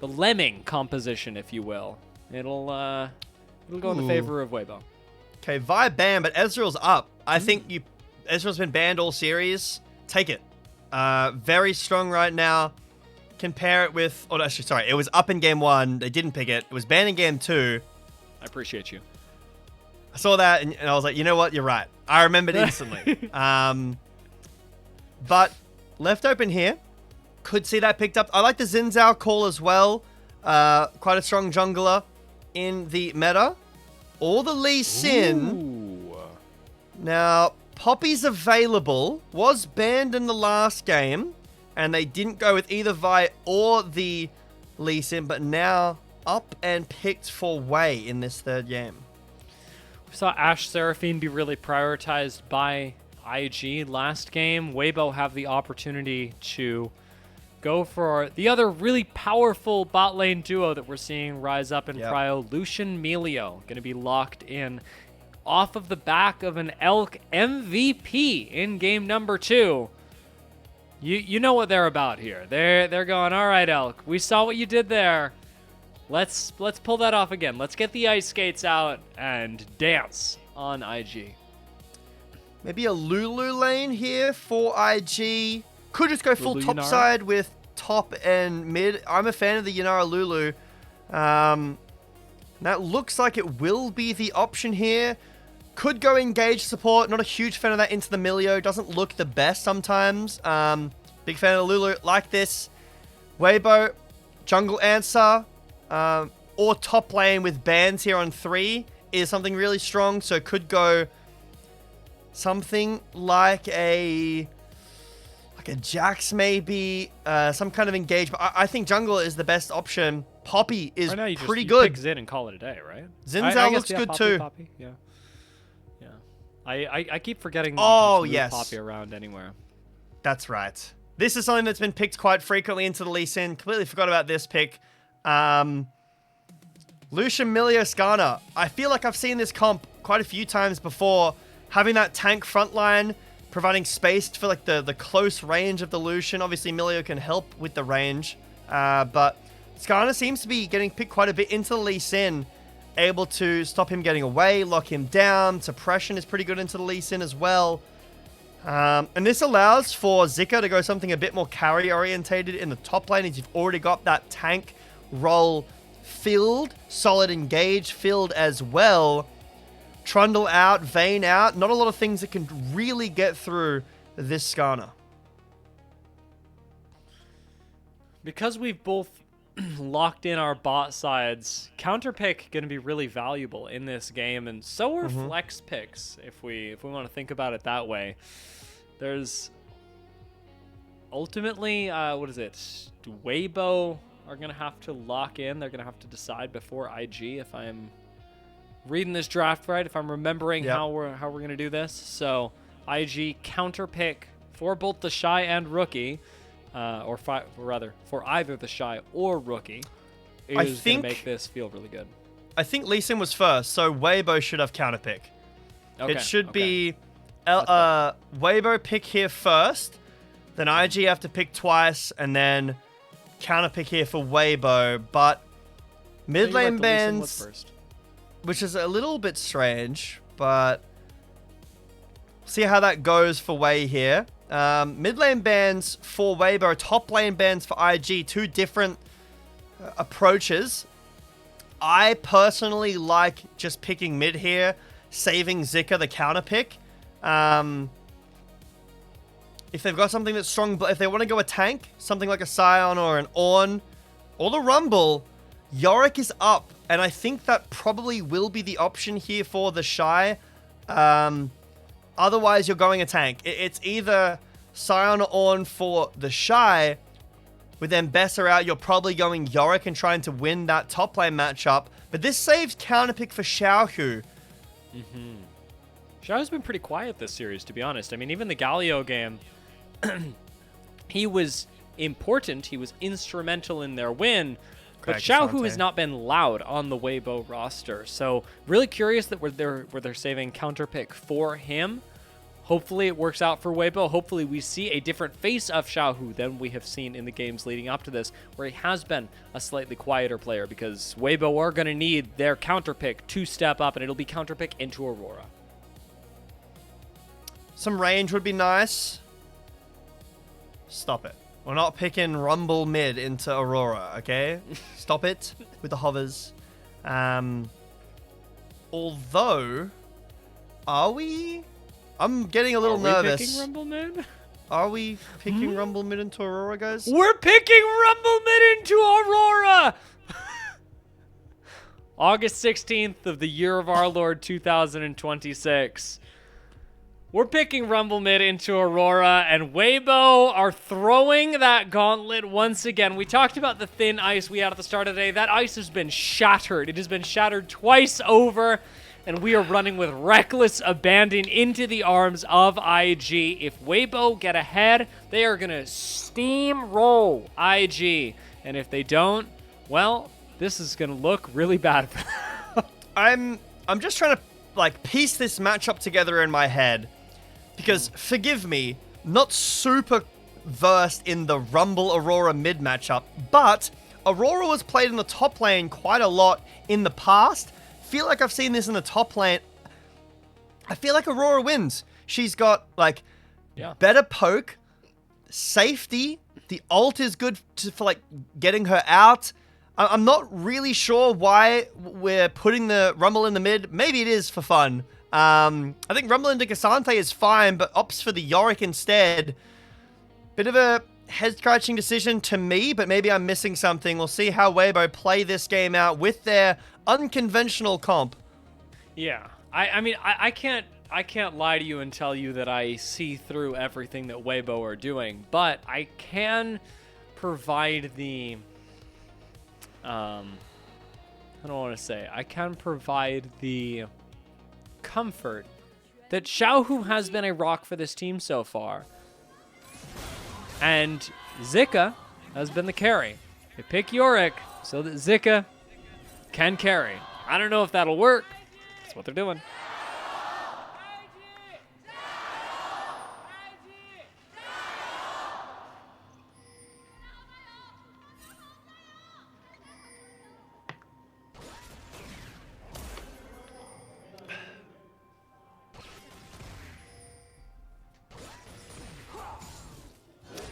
lemming composition, if you will. It'll go in the favor of Weibo. Okay, Vi banned, but Ezreal's up. I think Ezreal's been banned all series. Take it. Very strong right now. Compare it with... Oh, actually, sorry. It was up in game 1. They didn't pick it. It was banned in game 2. I appreciate you. I saw that, and I was like, you know what? You're right. I remembered instantly. But left open here. Could see that picked up. I like the Xin Zhao call as well. Quite a strong jungler in the meta. Or the Lee Sin. Ooh. Now, Poppy's available. Was banned in the last game. And they didn't go with either Vi or the Lee Sin. But now up and picked for Wei in this third game. We saw Ashe Seraphine be really prioritized by IG last game. Weibo have the opportunity to go for the other really powerful bot lane duo that we're seeing rise up in Prio. Lucian Melio going to be locked in off of the back of an Elk MVP in game number 2. You know what they're about here. They're going, all right, Elk, we saw what you did there. Let's pull that off again. Let's get the ice skates out and dance on IG. Maybe a Lulu lane here for IG. Could just go full Lulu top Yunara? side with top and mid. I'm a fan of the Yunara Lulu. That looks like it will be the option here. Could go engage support. Not a huge fan of that into the Milio. Doesn't look the best sometimes. Big fan of the Lulu. Like this. Weibo, jungle answer, or top lane with bans here on 3 is something really strong. So could go something like a Jax maybe, some kind of engagement. I think jungle is the best option. Poppy is right now pretty you good. pick Xin and call it a day, right? Xin Zhao looks good too. Poppy. Yeah. I keep forgetting that Oh, you can yes. move Poppy around anywhere. That's right. This is something that's been picked quite frequently into the Lee Sin. Completely forgot about this pick. Lucian Milio Skarner. I feel like I've seen this comp quite a few times before. Having that tank frontline, providing space for like the close range of the Lucian. Obviously, Milio can help with the range. But Skarner seems to be getting picked quite a bit into the Lee Sin. Able to stop him getting away, lock him down. Suppression is pretty good into the Lee Sin as well. And this allows for Zika to go something a bit more carry orientated in the top lane, as you've already got that tank role filled, solid engage filled as well. Trundle out, Vayne out. Not a lot of things that can really get through this Skarner. Because we've both locked in our bot sides, counter pick going to be really valuable in this game, and so are flex picks if we want to think about it that way. There's ultimately what is it? Weibo are going to have to lock in. They're going to have to decide before IG, if I'm reading this draft right, if I'm remembering how we're going to do this. So IG counter pick for both TheShy and Rookie. Or rather, for either TheShy or Rookie, is going to make this feel really good. I think Lee Sin was first, so Weibo should have counter pick. Okay, it should be Weibo pick here first, then IG have to pick twice, and then counter pick here for Weibo. But mid lane bans, which is a little bit strange, but see how that goes for Wei here. Mid lane bans for Weibo, top lane bans for IG, two different approaches. I personally like just picking mid here, saving Zika the counter pick. If they've got something that's strong, but if they want to go a tank, something like a Scion or an Ornn or the Rumble, Yorick is up, and I think that probably will be the option here for TheShy. Otherwise, you're going a tank. It's either Scion or Ornn for TheShy. With them Besser out, you're probably going Yorick and trying to win that top lane matchup. But this saves counterpick for Xiaohu. Xiaohu's been pretty quiet this series, to be honest. I mean, even the Galio game, he was important. He was instrumental in their win. But Xiaohu has not been loud on the Weibo roster. So really curious that where they're saving counterpick for him. Hopefully it works out for Weibo. Hopefully we see a different face of Xiaohu than we have seen in the games leading up to this, where he has been a slightly quieter player, because Weibo are going to need their counter pick to step up, and it'll be counter pick into Aurora. Some range would be nice. Stop it. We're not picking Rumble mid into Aurora, okay? Stop it with the hovers. Although, are we? I'm getting a little nervous. Are we picking Rumble mid? Are we picking Rumble mid into Aurora, guys? We're picking Rumble mid into Aurora! August 16th of the year of our Lord 2026. We're picking Rumble mid into Aurora, and Weibo are throwing that gauntlet once again. We talked about the thin ice we had at the start of the day. That ice has been shattered. It has been shattered twice over, and we are running with reckless abandon into the arms of IG. If Weibo get ahead, they are going to steamroll IG. And if they don't, well, this is going to look really bad for them. I'm just trying to like piece this matchup together in my head. Because, forgive me, not super versed in the Rumble Aurora mid matchup, but Aurora was played in the top lane quite a lot in the past. Feel like I've seen this in the top lane. I feel like Aurora wins. She's got, like, better poke, safety. The ult is good for, like, getting her out. I'm not really sure why we're putting the Rumble in the mid. Maybe it is for fun. I think Rumble into Cassante is fine, but opts for the Yorick instead. Bit of a head-scratching decision to me, but maybe I'm missing something. We'll see how Weibo play this game out with their unconventional comp. Yeah, I mean, I can't lie to you and tell you that I see through everything that Weibo are doing, but I can provide the, I don't want to say, I can provide the comfort that Xiaohu has been a rock for this team so far, and Zika has been the carry. They pick Yorick so that Zika can carry. I don't know if that'll work. That's what they're doing.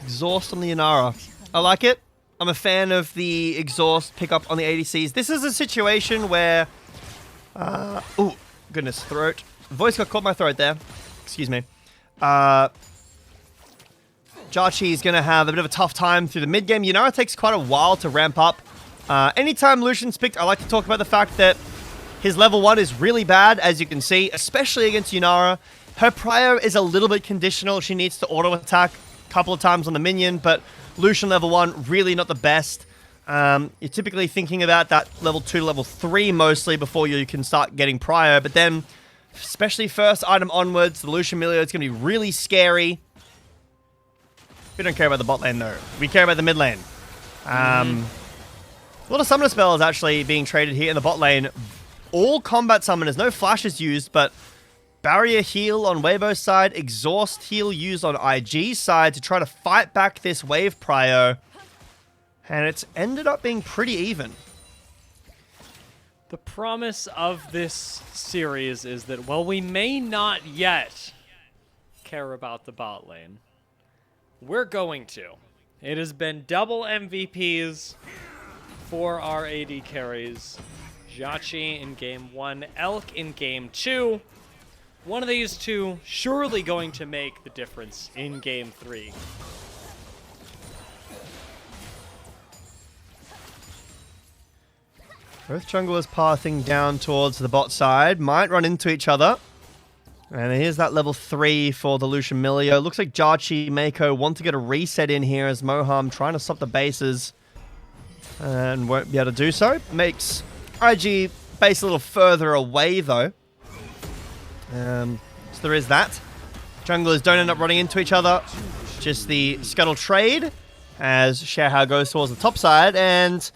Exhaust on the Inara. I like it. I'm a fan of the exhaust pickup on the ADCs. This is a situation where... oh, goodness, throat. Voice got caught in my throat there. Excuse me. JiaQi is going to have a bit of a tough time through the mid game. Inara takes quite a while to ramp up. Anytime Lucian's picked, I like to talk about the fact that his level 1 is really bad, as you can see, especially against Inara. Her prior is a little bit conditional. She needs to auto-attack a couple of times on the minion, but Lucian level 1, really not the best. You're typically thinking about that level 2 to level 3 mostly before you can start getting prior, but then, especially first item onwards, the Lucian Milio is going to be really scary. We don't care about the bot lane though. We care about the mid lane. A lot of summoner spells actually being traded here in the bot lane. All combat summoners, no flashes used, but barrier heal on Weibo's side, exhaust heal used on IG's side to try to fight back this wave prio. And it's ended up being pretty even. The promise of this series is that while we may not yet care about the bot lane, we're going to. It has been double MVPs for our AD carries. JiaQi in game 1, Elk in game 2. One of these two surely going to make the difference in game 3. Both junglers pathing down towards the bot side. Might run into each other. And here's that level 3 for the Lucian Milio. Looks like JiaQi, Meiko want to get a reset in here as Moham trying to stop the bases. And won't be able to do so. Makes IG base a little further away though. So there is that. Junglers don't end up running into each other. Just the scuttle trade as Xiaohu goes towards the top side. And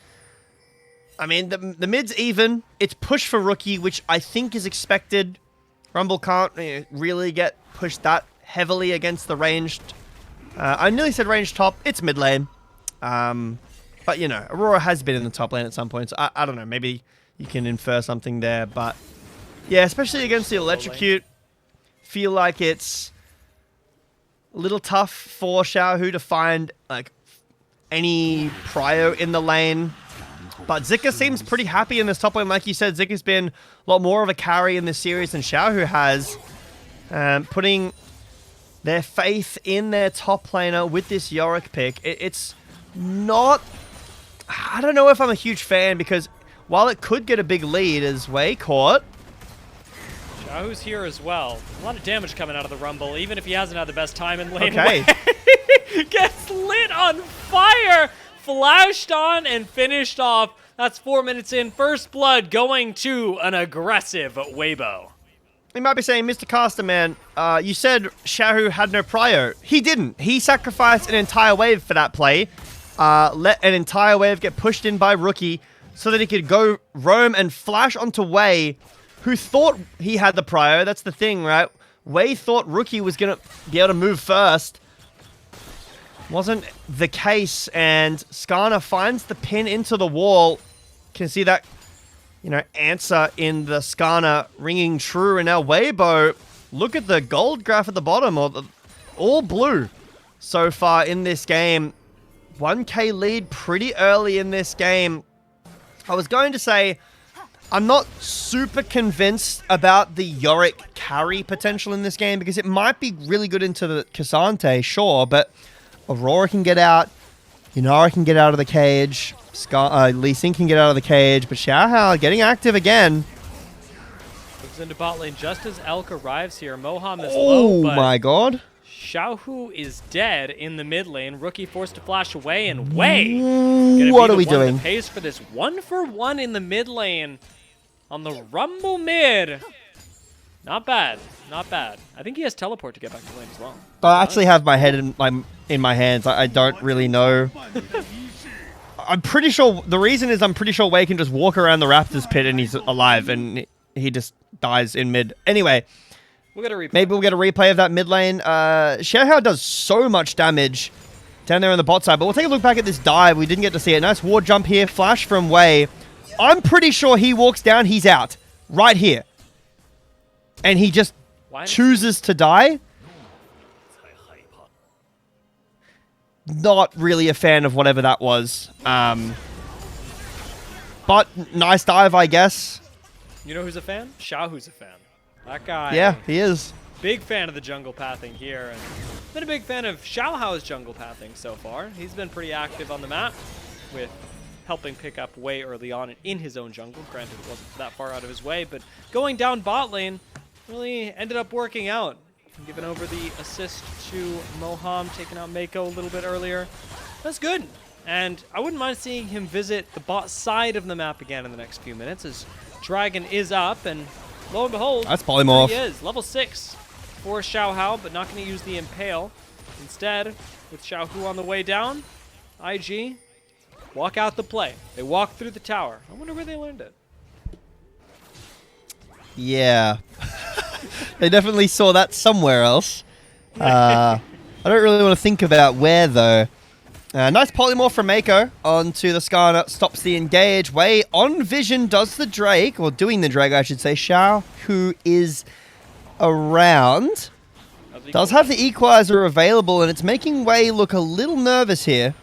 I mean, the mid's even. It's push for rookie, which I think is expected. Rumble can't really get pushed that heavily against the ranged. I nearly said ranged top. It's mid lane. But, you know, Aurora has been in the top lane at some point. So I don't know. Maybe you can infer something there. But, yeah, especially against the Electrocute, feel like it's a little tough for Xiaohu to find, like, any prio in the lane. But Zika seems pretty happy in this top lane. Like you said, Zika's been a lot more of a carry in this series than Xiaohu has. Putting their faith in their top laner with this Yorick pick. It's not... I don't know if I'm a huge fan, because while it could get a big lead as Wei caught... Xiaohu's here as well. A lot of damage coming out of the Rumble, even if he hasn't had the best time in lane. Okay. Gets lit on fire! Flashed on and finished off. That's 4 minutes in. First blood going to an aggressive Weibo. You might be saying, Mr. Caster, man, you said Xiaohu had no prio. He didn't. He sacrificed an entire wave for that play. Let an entire wave get pushed in by Rookie so that he could go roam and flash onto Wei, who thought he had the prio. That's the thing, right? Wei thought Rookie was going to be able to move first. Wasn't the case, and Skarner finds the pin into the wall. Can see that, you know, answer in the Skarner ringing true, and now Weibo, look at the gold graph at the bottom, or all blue so far in this game. 1k lead pretty early in this game. I was going to say, I'm not super convinced about the Yorick carry potential in this game, because it might be really good into the Cassante, sure, but Aurora can get out, Yunara can get out of the cage, Lee Sin can get out of the cage, but Xiaohu getting active again. Moves into bot lane just as Elk arrives here. Moham is low, but my god. Xiaohu is dead in the mid lane. Rookie forced to flash away, and Wei. What are we doing? Pays for this 1-for-1 in the mid lane on the Rumble mid. Not bad. Not bad. I think he has teleport to get back to lane as well. I actually have my head in my hands. I don't really know. I'm pretty sure... The reason is I'm pretty sure Wei can just walk around the Raptors pit and he's alive, and he just dies in mid. Anyway, we'll get a replay. Maybe we'll get a replay of that mid lane. Xiaohu does so much damage down there on the bot side, but we'll take a look back at this dive. We didn't get to see it. Nice ward jump here. Flash from Wei. I'm pretty sure he walks down. He's out. Right here. And he just chooses to die. Not really a fan of whatever that was. But nice dive, I guess. You know who's a fan? Xiaohu's a fan. That guy. Yeah, he is. Big fan of the jungle pathing here. And been a big fan of Xiaohu's jungle pathing so far. He's been pretty active on the map with helping pick up Wei early on in his own jungle. Granted, it wasn't that far out of his way, but going down bot lane really ended up working out. Giving over the assist to Moham, taking out Meiko a little bit earlier. That's good. And I wouldn't mind seeing him visit the bot side of the map again in the next few minutes, as Dragon is up, and lo and behold, that's polymorph. He is. Level 6 for Xiaohu, but not going to use the Impale. Instead, with Xiaohu on the way down, IG walk out the play. They walk through the tower. I wonder where they learned it. Yeah. They definitely saw that somewhere else. I don't really want to think about where, though. Nice polymorph from Meiko onto the Skarner. Stops the engage. Wei on vision does the Drake, or doing the Drake, I should say. Xiao, who is around, does have the Equalizer available, and it's making Wei look a little nervous here.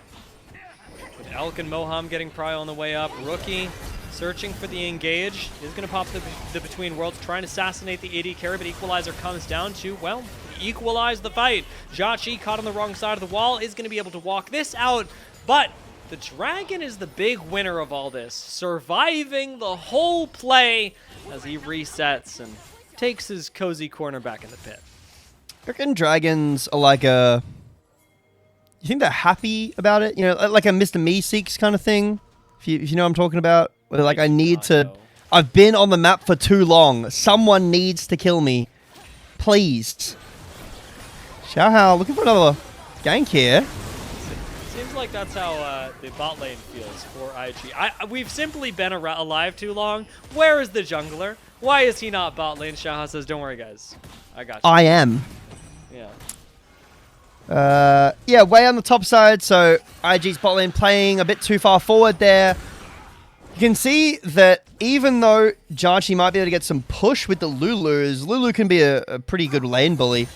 With Elk and Moham getting prio on the way up. Rookie searching for the engage. He's going to pop the Between Worlds, trying to assassinate the AD carry, but Equalizer comes down to, well, equalize the fight. JiaQi, caught on the wrong side of the wall, is going to be able to walk this out, but the Dragon is the big winner of all this, surviving the whole play as he resets and takes his cozy corner back in the pit. I reckon Dragons are like a... You think they're happy about it? You know, like a Mr. Meeseeks kind of thing? If you know what I'm talking about? Where they're like, I need to... I've been on the map for too long. Someone needs to kill me. Please. Xiaohu looking for another gank here. Seems like that's how the bot lane feels for IG. We've simply been alive too long. Where is the jungler? Why is he not bot lane? Xiaohu says, don't worry, guys. I got you. I am. Yeah. Yeah, way on the top side, so IG's bot lane playing a bit too far forward there. You can see that even though JiaQi might be able to get some push with the Lulus, Lulu can be a pretty good lane bully.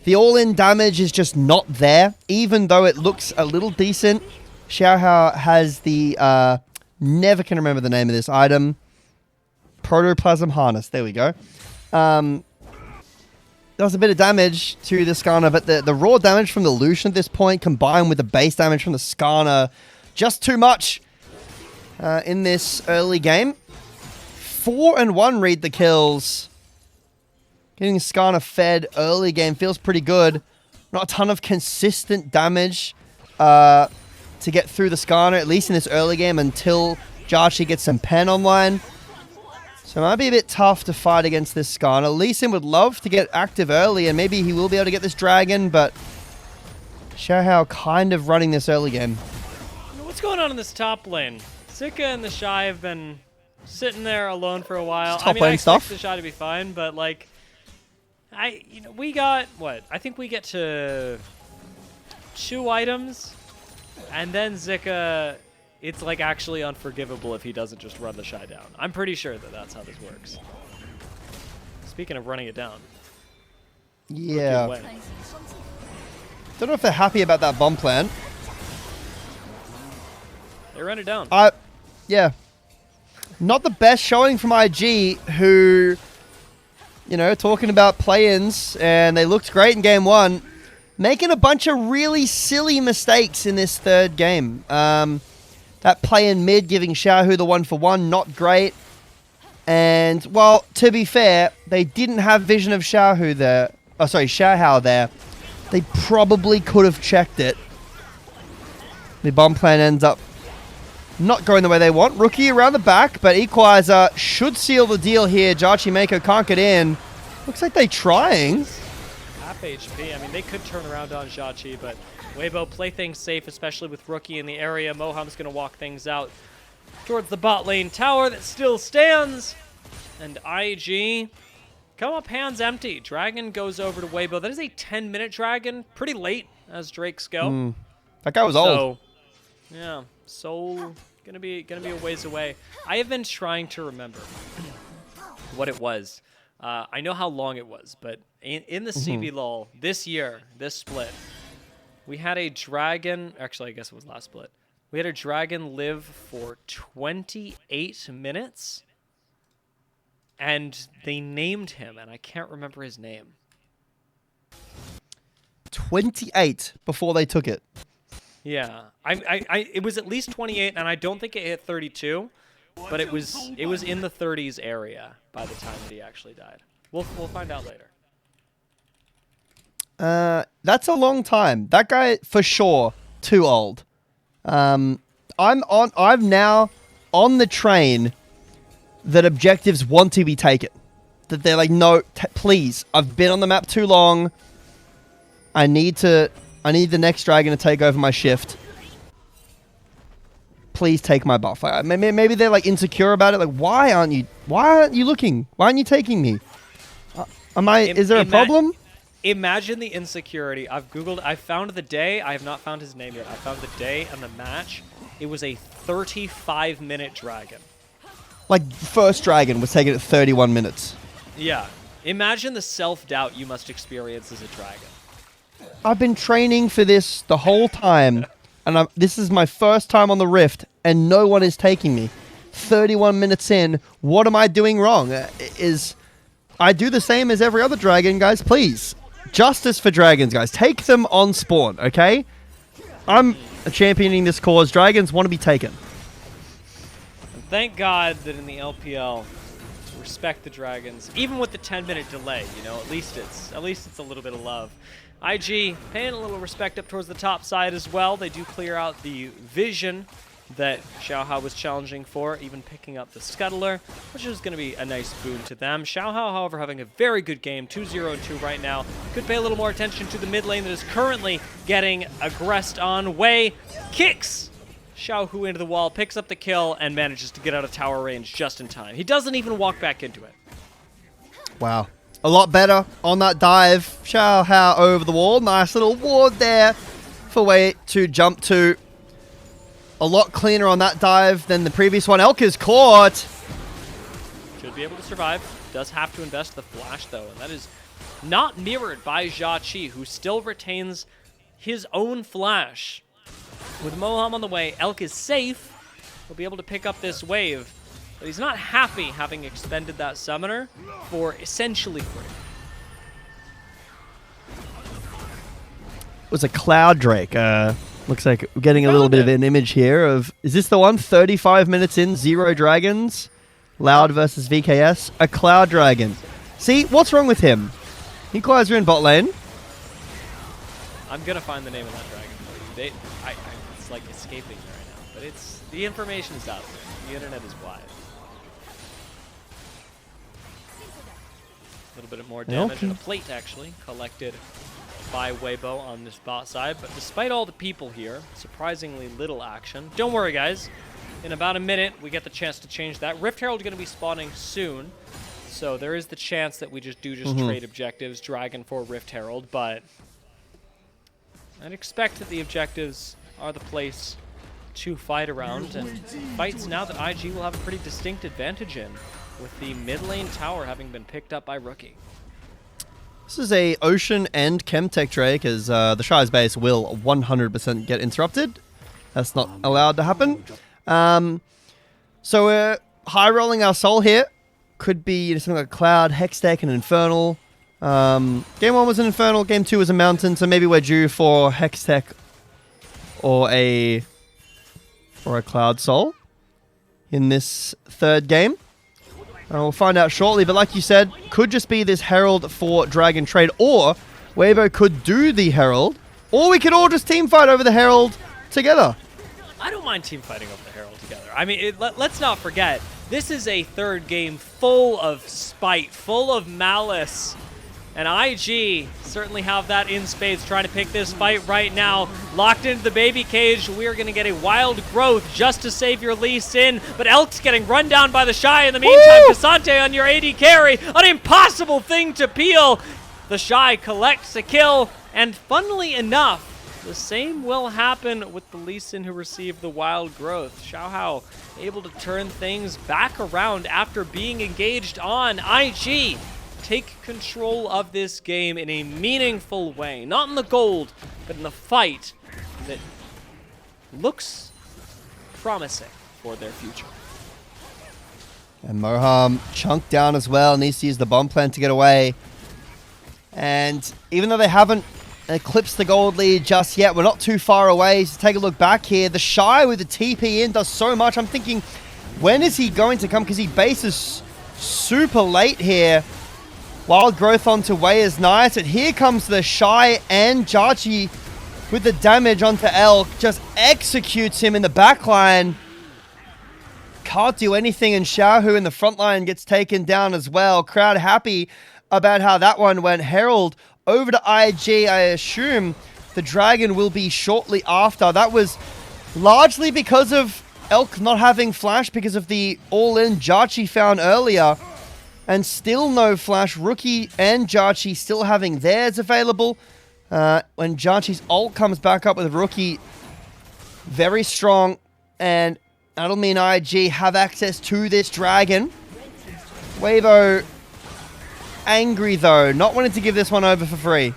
The all-in damage is just not there, even though it looks a little decent. Xiaohu has the, never can remember the name of this item. Protoplasm Harness, there we go. Does a bit of damage to the Skarner, but the raw damage from the Lucian at this point, combined with the base damage from the Skarner, just too much in this early game. 4-1 read the kills. Getting Skarner fed early game feels pretty good. Not a ton of consistent damage to get through the Skarner, at least in this early game, until JiaQi gets some pen online. So it might be a bit tough to fight against this Skarner. Lee Sin would love to get active early, and maybe he will be able to get this dragon, but Xiaohu kind of running this early game. What's going on in this top lane? Zika and TheShy have been sitting there alone for a while. Top lane stuff. I expect TheShy to be fine, but like, we got what? I think we get to 2 items, and then Zika. It's like actually unforgivable if he doesn't just run the Shy down. I'm pretty sure that that's how this works. Speaking of running it down. Yeah. Don't know if they're happy about that bomb plan. They ran it down. Yeah. Not the best showing from IG, who, you know, talking about play-ins, and they looked great in game 1. Making a bunch of really silly mistakes in this third game. That play in mid, giving Xiaohu the 1-for-1, not great. And, well, to be fair, they didn't have vision of Xiaohu there. Oh, sorry, Xiaohu there. They probably could have checked it. The bomb plan ends up not going the way they want. Rookie around the back, but Equalizer should seal the deal here. JiaQi Meiko can't get in. Looks like they're trying. Half HP. I mean, they could turn around on JiaQi, but Weibo play things safe, especially with Rookie in the area. Moham's going to walk things out towards the bot lane tower that still stands. And IG come up hands empty. Dragon goes over to Weibo. That is a 10-minute dragon. Pretty late as Drakes go. That guy was old. Yeah, Soul gonna be a ways away. I have been trying to remember what it was. I know how long it was, but in the CB lull this year, this split, we had a dragon. Actually, I guess it was last split. We had a dragon live for 28 minutes, and they named him, and I can't remember his name. 28 before they took it. Yeah, it was at least 28, and I don't think it hit 32, but it was in the 30s area by the time that he actually died. We'll find out later. That's a long time. That guy for sure too old. I'm now on the train that objectives want to be taken. That they're like, no, please. I've been on the map too long. I need the next dragon to take over my shift. Please take my buff. Maybe they're like insecure about it. Like, why aren't you looking? Why aren't you taking me? Is there a problem? Imagine the insecurity. I've Googled. I found the day. I have not found his name yet. I found the day and the match. It was a 35-minute dragon. Like, first dragon was taken at 31 minutes. Yeah. Imagine the self-doubt you must experience as a dragon. I've been training for this the whole time, and this is my first time on the Rift, and no one is taking me. 31 minutes in, what am I doing wrong? I do the same as every other dragon, guys, please. Justice for dragons, guys. Take them on spawn, okay? I'm championing this cause. Dragons want to be taken. And thank God that in the LPL, respect the dragons, even with the 10-minute delay. You know, at least it's a little bit of love. IG paying a little respect up towards the top side as well. They do clear out the vision that Xiaohu was challenging for, even picking up the Scuttler, which is going to be a nice boon to them. Xiaohu, however, having a very good game, 2-0-2 right now. Could pay a little more attention to the mid lane that is currently getting aggressed on. Wei kicks Xiaohu into the wall, picks up the kill, and manages to get out of tower range just in time. He doesn't even walk back into it. Wow. a lot better on that dive. Xiaohu over the wall. Nice little ward there for Wei to jump to. A lot cleaner on that dive than the previous one. Elk is caught. Should be able to survive. Does have to invest the flash, though, and that is not mirrored by JiaQi, who still retains his own flash. With Moham on the way, Elk is safe. He'll be able to pick up this wave, but he's not happy having expended that summoner for essentially free. It was a Cloud Drake. Looks like we're getting a little bit of an image here of... Is this the one? 35 minutes in, 0 dragons. Loud versus VKS. A Cloud Dragon. See, what's wrong with him? Equalizer in bot lane. I'm going to find the name of that dragon for you. It's like escaping me right now, but it's... The information is out there. The internet is wide. A little bit more damage and a plate, actually, collected by Weibo on this bot side, but despite all the people here, surprisingly little action. Don't worry, guys. In about a minute, we get the chance to change that. Rift Herald going to be spawning soon, so there is the chance that we just trade objectives, Dragon for Rift Herald, but I'd expect that the objectives are the place to fight around, and fights now that IG will have a pretty distinct advantage in, with the mid lane tower having been picked up by Rookie. This is a Ocean and Chemtech Drake, as TheShy's base will 100% get interrupted. That's not allowed to happen. So we're high rolling our soul here. Could be something like Cloud, Hextech, and Infernal. Game 1 was an Infernal, Game 2 was a Mountain, so maybe we're due for Hextech or a Cloud Soul in this third game. We'll find out shortly, but like you said, could just be this Herald for Dragon trade, or Weibo could do the Herald, or we could all just team fight over the Herald together. I don't mind team fighting over the Herald together. I mean, let's not forget, this is a third game full of spite, full of malice, and IG certainly have that in spades, trying to pick this fight right now. Locked into the baby cage, we're going to get a wild growth just to save your Lee Sin, but Elk's getting run down by TheShy in the meantime. Kasante on your AD carry, an impossible thing to peel. TheShy collects a kill, and funnily enough, the same will happen with the Lee Sin who received the wild growth. Xiaohu able to turn things back around after being engaged on. IG take control of this game in a meaningful way. Not in the gold, but in the fight that looks promising for their future. And Moham chunked down as well, needs to use the bomb plant to get away. And even though they haven't eclipsed the gold lead just yet, we're not too far away. So take a look back here. TheShy with the TP in does so much. I'm thinking, when is he going to come? Because he bases super late here. Wild growth onto Wei is nice, and here comes TheShy and Jiejie with the damage onto Elk. Just executes him in the backline. Can't do anything, and Xiaohu in the front line gets taken down as well. Crowd happy about how that one went. Herald over to IG. I assume the Dragon will be shortly after. That was largely because of Elk not having flash, because of the all-in Jiejie found earlier. And still no flash. Rookie and Jiejie still having theirs available. When Jiejie's ult comes back up with Rookie, very strong. And that'll mean IG have access to this Dragon. Weibo angry though, not wanting to give this one over for free.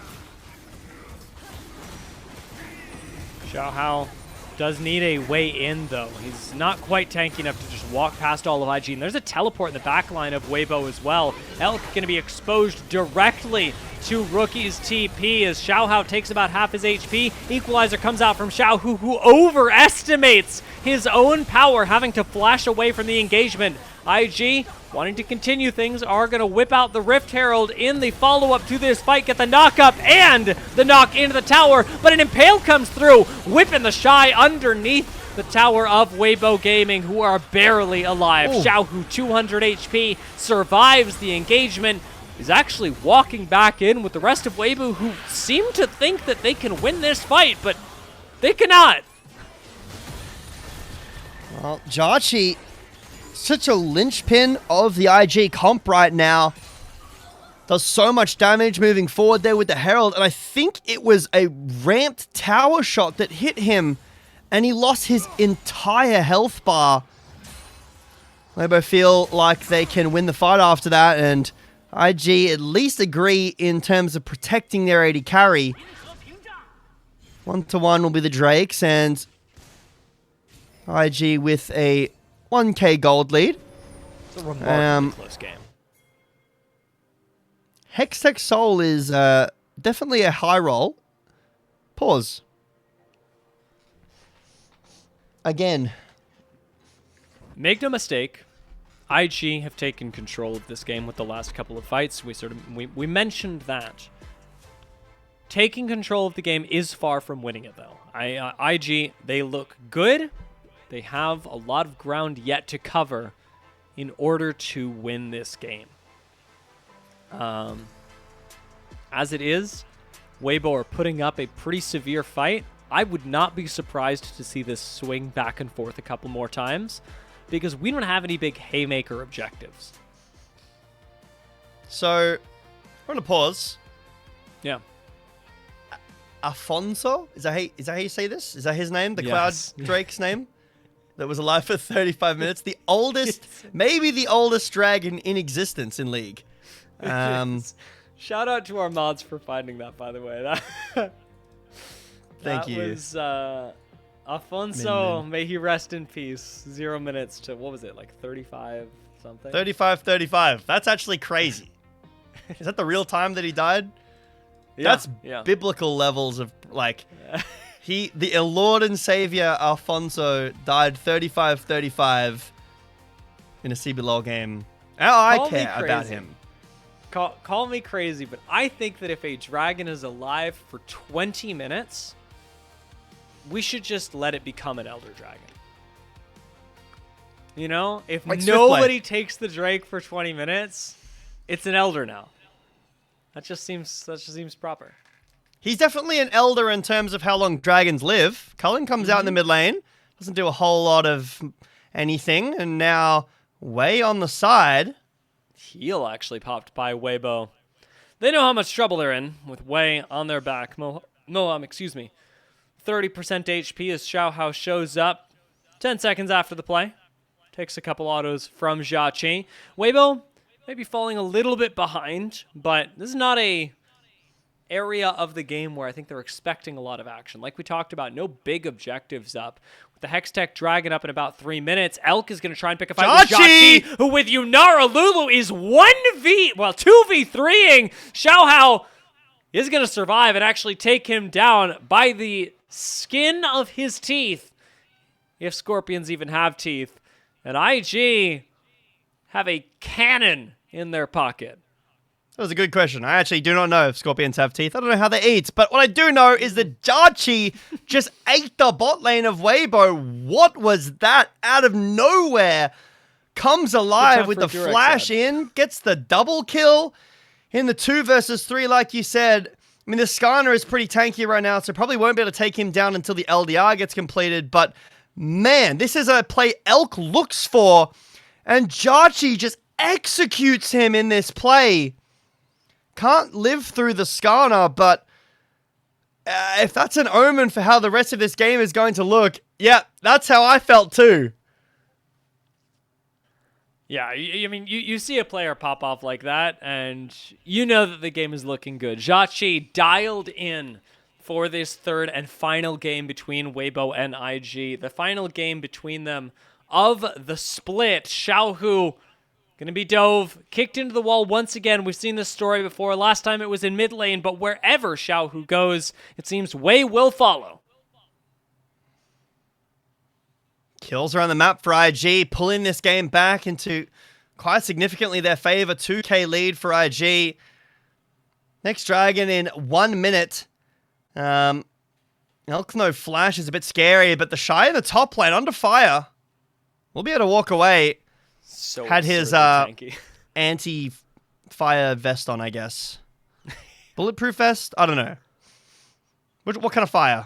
Xiaohu does need a way in, though. He's not quite tanky enough to just walk past all of IG. And there's a teleport in the backline of Weibo as well. Elk going to be exposed directly to Rookie's TP as Xiaohu takes about half his HP. Equalizer comes out from Xiaohu, who overestimates his own power, having to flash away from the engagement. IG, wanting to continue things, are going to whip out the Rift Herald in the follow-up to this fight, get the knock-up and the knock into the tower, but an Impale comes through, whipping TheShy underneath the tower of Weibo Gaming, who are barely alive. Xiaohu, 200 HP, survives the engagement, is actually walking back in with the rest of Weibo, who seem to think that they can win this fight, but they cannot. Well, Jiejie, such a linchpin of the IG comp right now. Does so much damage moving forward there with the Herald, and I think it was a ramped tower shot that hit him, and he lost his entire health bar. Weibo feel like they can win the fight after that, and IG at least agree in terms of protecting their AD carry. 1-1 will be the Drakes, and IG with a 1k gold lead. It's a remarkably close game. Hextech Soul is definitely a high roll. Pause. Again. Make no mistake, IG have taken control of this game with the last couple of fights. We mentioned that. Taking control of the game is far from winning it, though. IG, they look good. They have a lot of ground yet to cover in order to win this game. As it is, Weibo are putting up a pretty severe fight. I would not be surprised to see this swing back and forth a couple more times, because we don't have any big haymaker objectives. So, I'm going to pause. Yeah. Afonso? Is that how you say this? Is that his name? The Yes. Cloud Drake's name? That was alive for 35 minutes. The oldest, maybe the oldest dragon in existence in League. Shout out to our mods for finding that, by the way. Thank you. That was Afonso, may he rest in peace. 0 minutes to, what was it, like 35 something? 35. That's actually crazy. Is that the real time that he died? Yeah, That's biblical levels of, like, the Lord and Savior Alfonso died 35-35 in a CBLOL game. I care about him. Call me crazy, but I think that if a dragon is alive for 20 minutes, we should just let it become an Elder Dragon. You know? If like nobody takes the Drake for 20 minutes, it's an Elder now. That just seems proper. He's definitely an elder in terms of how long dragons live. Cullen comes out in the mid lane, doesn't do a whole lot of anything, and now Wei on the side. Heal actually popped by Weibo. They know how much trouble they're in with Wei on their back. 30% HP as Xiaohu shows up 10 seconds after the play. Takes a couple autos from JiaQi. Weibo maybe falling a little bit behind, but this is not a area of the game where I think they're expecting a lot of action. Like we talked about, no big objectives up. With the Hextech Dragon up in about 3 minutes, Elk is going to try and pick a fight with JiaQi, who with Yunara Lulu is 2v3ing. Xiaohu is going to survive and actually take him down by the skin of his teeth, if scorpions even have teeth. And IG have a cannon in their pocket. That was a good question. I actually do not know if scorpions have teeth. I don't know how they eat. But what I do know is that JiaQi just ate the bot lane of Weibo. What was that? Out of nowhere. Comes alive with the flash in. Gets the double kill in the 2 versus 3 like you said. I mean, the Skarner is pretty tanky right now, so probably won't be able to take him down until the LDR gets completed. But, man, this is a play Elk looks for. And JiaQi just executes him in this play. Can't live through the Skarner, but if that's an omen for how the rest of this game is going to look, yeah, that's how I felt too. Yeah, I mean, you see a player pop off like that, and you know that the game is looking good. JiaQi dialed in for this third and final game between Weibo and IG. The final game between them of the split. Xiaohu going to be dove, kicked into the wall once again. We've seen this story before. Last time it was in mid lane, but wherever Xiaohu goes, it seems Wei will follow. Kills around the map for IG, pulling this game back into quite significantly their favor. 2k lead for IG. Next dragon in 1 minute. Elk no flash is a bit scary, but TheShy in the top lane under fire. We'll be able to walk away. So had his anti-fire vest on, I guess. Bulletproof vest? I don't know. What kind of fire?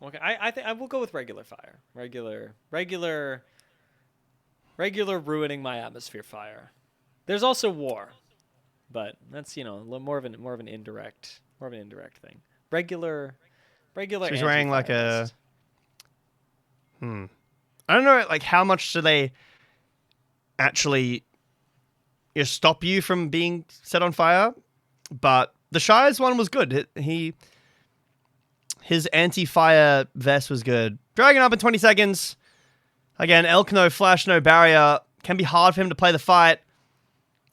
Okay, I think I will go with regular fire. Regular ruining my atmosphere fire. There's also war. but that's, you know, a little more of an indirect thing. Regular. She's wearing like anti-fire vest. I don't know, like how much do they actually stop you from being set on fire? But the TheShy's one was good. His anti-fire vest was good. Dragon up in 20 seconds. Again, Elk no flash, no barrier. Can be hard for him to play the fight.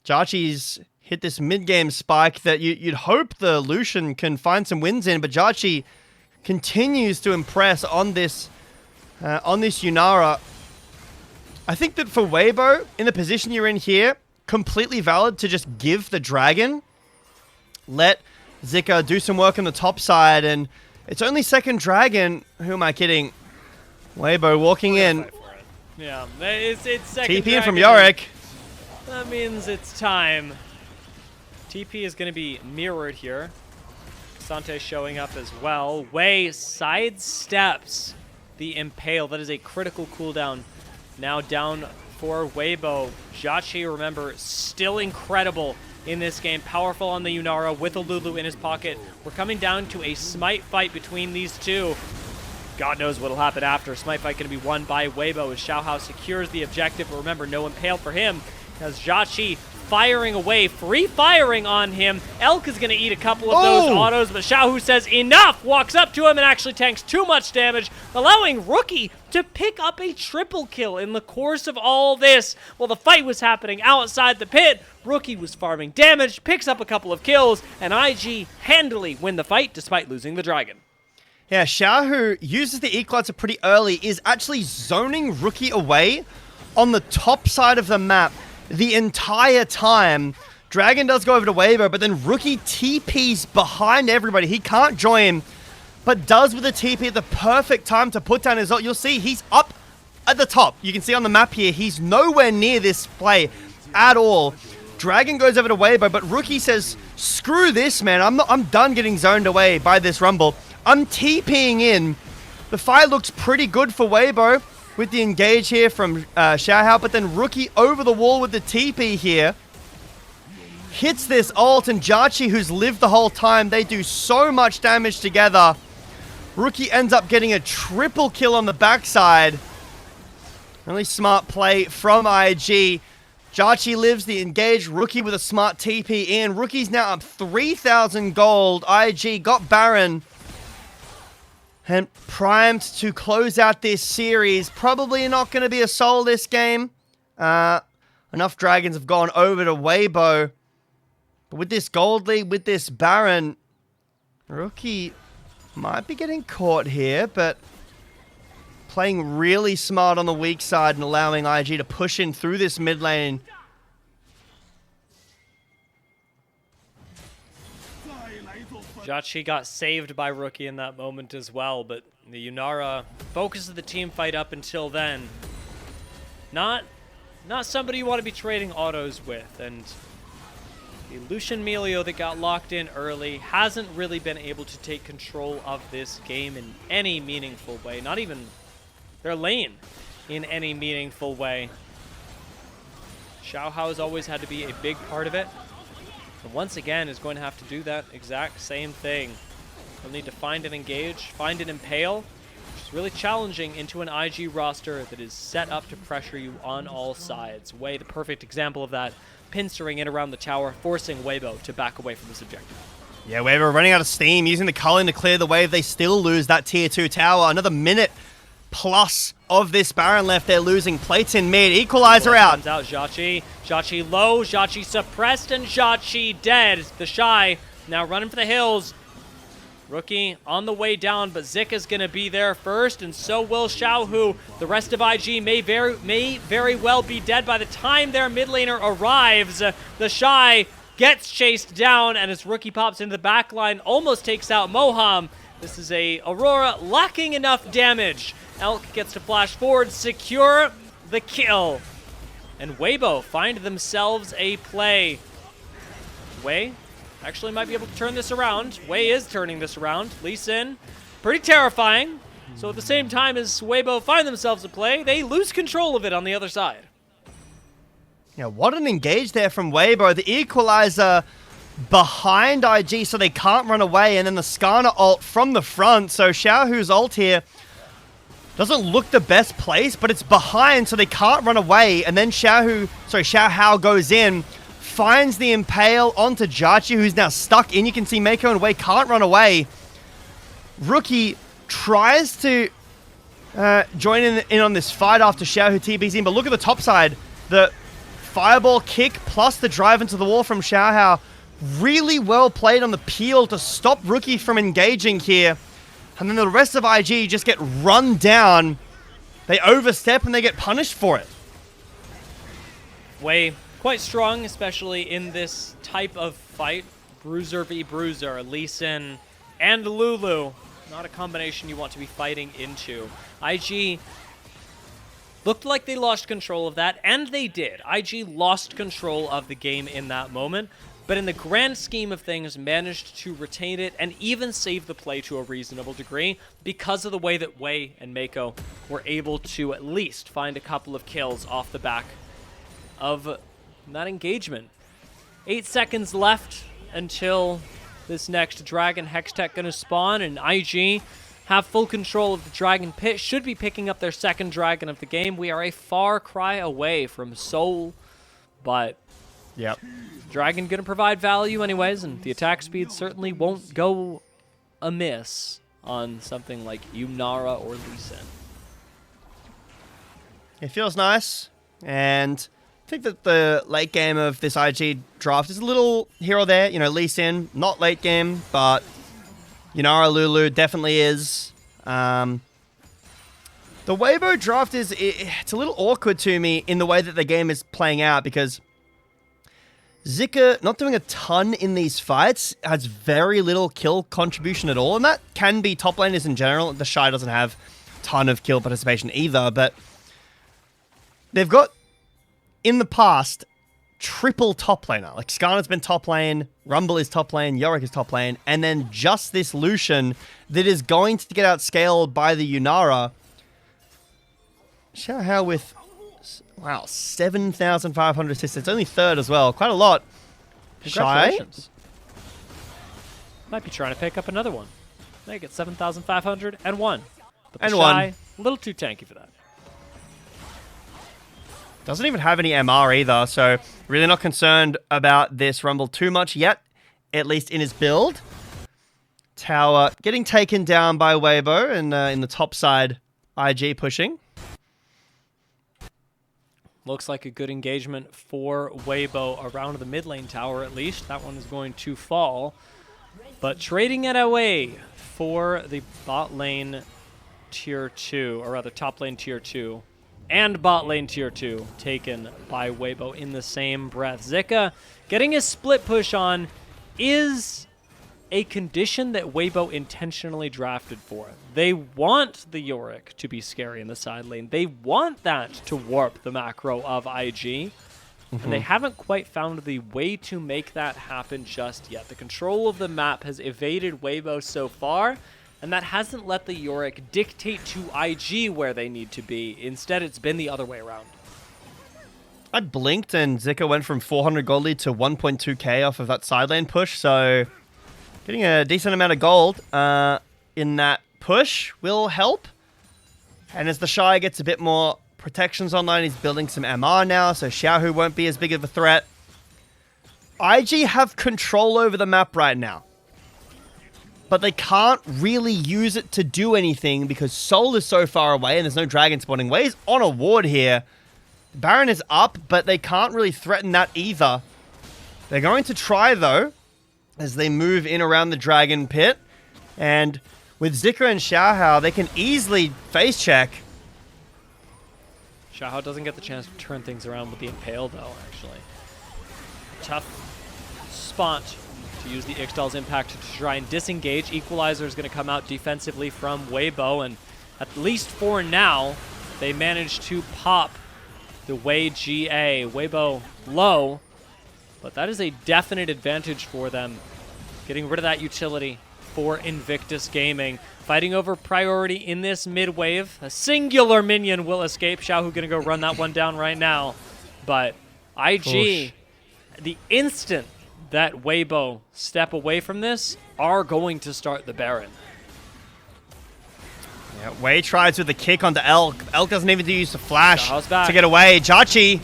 JiaQi's hit this mid-game spike that you'd hope the Lucian can find some wins in, but JiaQi continues to impress on this Yunara. I think that for Weibo, in the position you're in here, completely valid to just give the Dragon. Let Zika do some work on the top side, and it's only second Dragon. Who am I kidding? Weibo walking in. Yeah, it's second TP in from Dragon. Yorick. That means it's time. TP is going to be mirrored here. Sante showing up as well. Wei sidesteps the Impale. That is a critical cooldown. Now down for Weibo. JiaQi, remember, still incredible in this game. Powerful on the Yunara with a Lulu in his pocket. We're coming down to a smite fight between these two. God knows what'll happen after. Smite fight going to be won by Weibo as Xiaohu secures the objective. But remember, no Impale for him as JiaQi firing away, free firing on him. Elk is going to eat a couple of those autos, but Xiaohu says enough, walks up to him and actually tanks too much damage, allowing Rookie to pick up a triple kill in the course of all this. While the fight was happening outside the pit, Rookie was farming damage, picks up a couple of kills, and IG handily win the fight despite losing the Dragon. Yeah, Xiaohu uses the equalizer pretty early, is actually zoning Rookie away on the top side of the map the entire time. Dragon does go over to Weibo, but then Rookie TPs behind everybody. He can't join, but does with a TP at the perfect time to put down his ult. You'll see he's up at the top. You can see on the map here, he's nowhere near this play at all. Dragon goes over to Weibo, but Rookie says, screw this, man. I'm done getting zoned away by this Rumble. I'm TPing in. The fight looks pretty good for Weibo with the engage here from Xiaohu, but then Rookie over the wall with the TP here. Hits this ult, and JiaQi, who's lived the whole time, they do so much damage together. Rookie ends up getting a triple kill on the backside. Really smart play from IG. JiaQi lives the engage. Rookie with a smart TP in. Rookie's now up 3,000 gold. IG got Baron and primed to close out this series. Probably not going to be a soul this game. Enough Dragons have gone over to Weibo. But with this gold lead, with this Baron, Rookie might be getting caught here, but playing really smart on the weak side and allowing IG to push in through this mid lane. JiaQi got saved by Rookie in that moment as well, but the Yunara focuses the team fight up until then. Not somebody you want to be trading autos with, and the Lucian Melio that got locked in early hasn't really been able to take control of this game in any meaningful way, not even their lane in any meaningful way. Xiaohu has always had to be a big part of it. And once again is going to have to do that exact same thing. He'll need to find an engage, find an impale, which is really challenging into an IG roster that is set up to pressure you on all sides. Wei, the perfect example of that, pincering in around the tower, forcing Weibo to back away from this objective. Yeah, Weibo running out of steam, using the culling to clear the wave. They still lose that tier 2 tower. Another minute plus of this Baron left. They're losing plates in mid. Equalizer out. Comes out JiaQi. JiaQi low. JiaQi suppressed and JiaQi dead. TheShy now running for the hills. Rookie on the way down, but Zika's going to be there first, and so will Xiaohu. The rest of IG may very well be dead by the time their mid laner arrives. TheShy gets chased down, and as Rookie pops into the back line, almost takes out Moham. This is a Aurora lacking enough damage. Elk gets to flash forward, secure the kill. And Weibo find themselves a play. Wei actually might be able to turn this around. Wei is turning this around. Lee Sin, pretty terrifying. So at the same time as Weibo find themselves a play, they lose control of it on the other side. Yeah, what an engage there from Weibo. The equalizer behind IG so they can't run away, and then the Skarner ult from the front. So Xiaohu's ult here doesn't look the best place, but it's behind so they can't run away. And then Xiaohu goes in, finds the Impale onto JiaQi, who's now stuck in. You can see Meiko and Wei can't run away. Rookie tries to join in on this fight after Xiaohu TB's in, but look at the top side. The fireball kick plus the drive into the wall from Xiaohu. Really well played on the peel to stop Rookie from engaging here. And then the rest of IG just get run down. They overstep and they get punished for it. Wei quite strong, especially in this type of fight. Bruiser v Bruiser, Lee Sin and Lulu. Not a combination you want to be fighting into. IG looked like they lost control of that, and they did. IG lost control of the game in that moment, but in the grand scheme of things, managed to retain it and even save the play to a reasonable degree because of the way that Wei and Meiko were able to at least find a couple of kills off the back of that engagement. 8 seconds left until this next Dragon Hextech gonna spawn, and IG have full control of the Dragon Pit, should be picking up their second Dragon of the game. We are a far cry away from Soul, but yep, Dragon gonna provide value anyways, and the attack speed certainly won't go amiss on something like Yunara or Lee Sin. It feels nice, and I think that the late game of this IG draft is a little here or there. You know, Lee Sin, not late game, but Yunara Lulu definitely is. The Weibo draft it's a little awkward to me in the way that the game is playing out, because Zika not doing a ton in these fights, has very little kill contribution at all, and that can be top laners in general. TheShy doesn't have a ton of kill participation either, but they've got, in the past, triple top laner. Like, Skarner's been top lane, Rumble is top lane, Yorick is top lane, and then just this Lucian that is going to get outscaled by the Yunara. Xiaohu with, wow, 7,500 assists. It's only third as well. Quite a lot. Congratulations. Might be trying to pick up another one. They get 7,501. But And TheShy, one. a little too tanky for that. Doesn't even have any MR either, so really not concerned about this Rumble too much yet, at least in his build. Tower getting taken down by Weibo, and in the top side, IG pushing. Looks like a good engagement for Weibo around the mid lane tower at least. That one is going to fall. But trading it away for the bot lane tier 2, or rather top lane tier 2. And bot lane tier 2 taken by Weibo in the same breath. Zika getting a split push on is a condition that Weibo intentionally drafted for. They want the Yorick to be scary in the side lane. They want that to warp the macro of IG. And they haven't quite found the way to make that happen just yet. The control of the map has evaded Weibo so far, and that hasn't let the Yorick dictate to IG where they need to be. Instead, it's been the other way around. I blinked and Zika went from 400 gold lead to 1.2k off of that side lane push, so getting a decent amount of gold in that push will help. And as TheShy gets a bit more protections online, he's building some MR now, so Xiaohu won't be as big of a threat. IG have control over the map right now, but they can't really use it to do anything because Soul is so far away and there's no dragon spawning. Wei's on a ward here. Baron is up, but they can't really threaten that either. They're going to try, though, as they move in around the dragon pit. And with Zika and Xiaohu, they can easily face check. Xiaohu doesn't get the chance to turn things around with the Impale, though, actually. Tough spot to use the Ixtal's impact to try and disengage. Equalizer is going to come out defensively from Weibo, and at least for now, they managed to pop the Wei GA. Weibo low, but that is a definite advantage for them. Getting rid of that utility for Invictus Gaming. Fighting over priority in this mid wave. A singular minion will escape. Xiaohu going to go run that one down right now, but IG, the instant that Weibo step away from this, are going to start the Baron. Yeah, Wei tries with the kick onto Elk. Elk doesn't even use the flash Xiaohu's to get away. JiaQi.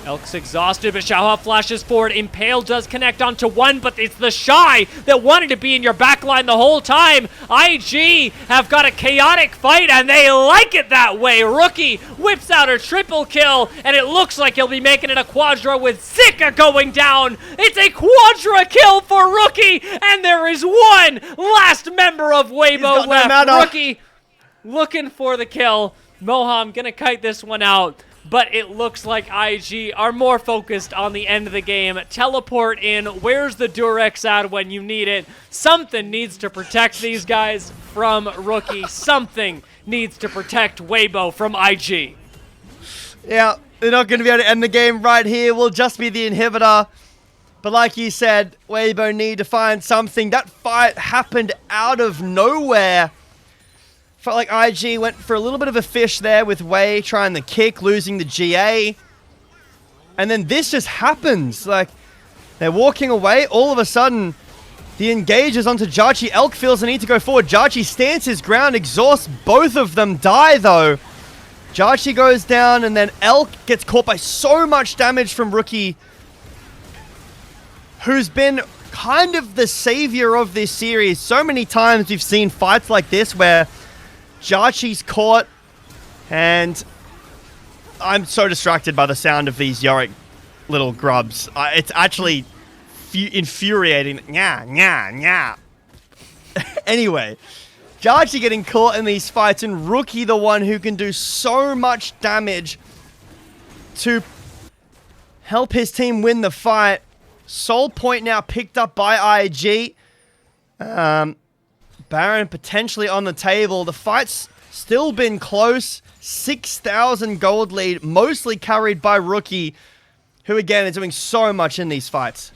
Elk's exhausted, but Xiaohu flashes forward. Impale does connect onto one, but it's TheShy that wanted to be in your backline the whole time. IG have got a chaotic fight, and they like it that way. Rookie whips out a triple kill, and it looks like he'll be making it a quadra with Zika going down. It's a quadra kill for Rookie, and there is one last member of Weibo left. Rookie looking for the kill. Moham gonna kite this one out. But it looks like IG are more focused on the end of the game. Teleport in. Where's the Durex at when you need it? Something needs to protect these guys from Rookie. Something needs to protect Weibo from IG. Yeah, they're not going to be able to end the game right here. Will just be the inhibitor. But like you said, Weibo need to find something. That fight happened out of nowhere. Felt like IG went for a little bit of a fish there with Wei trying the kick, losing the GA. And then this just happens. Like, they're walking away. All of a sudden, the engage is onto JiaQi. Elk feels the need to go forward. JiaQi stands his ground, exhausts. Both of them die, though. JiaQi goes down, and then Elk gets caught by so much damage from Rookie, who's been kind of the savior of this series. So many times we've seen fights like this where JiaQi's caught, and I'm so distracted by the sound of these Yorick little grubs. It's actually infuriating. Nya, nya, nya. Anyway, JiaQi getting caught in these fights, and Rookie the one who can do so much damage to help his team win the fight. Soul point now picked up by IG. Baron potentially on the table. The fight's still been close. 6,000 gold lead, mostly carried by Rookie, who again is doing so much in these fights.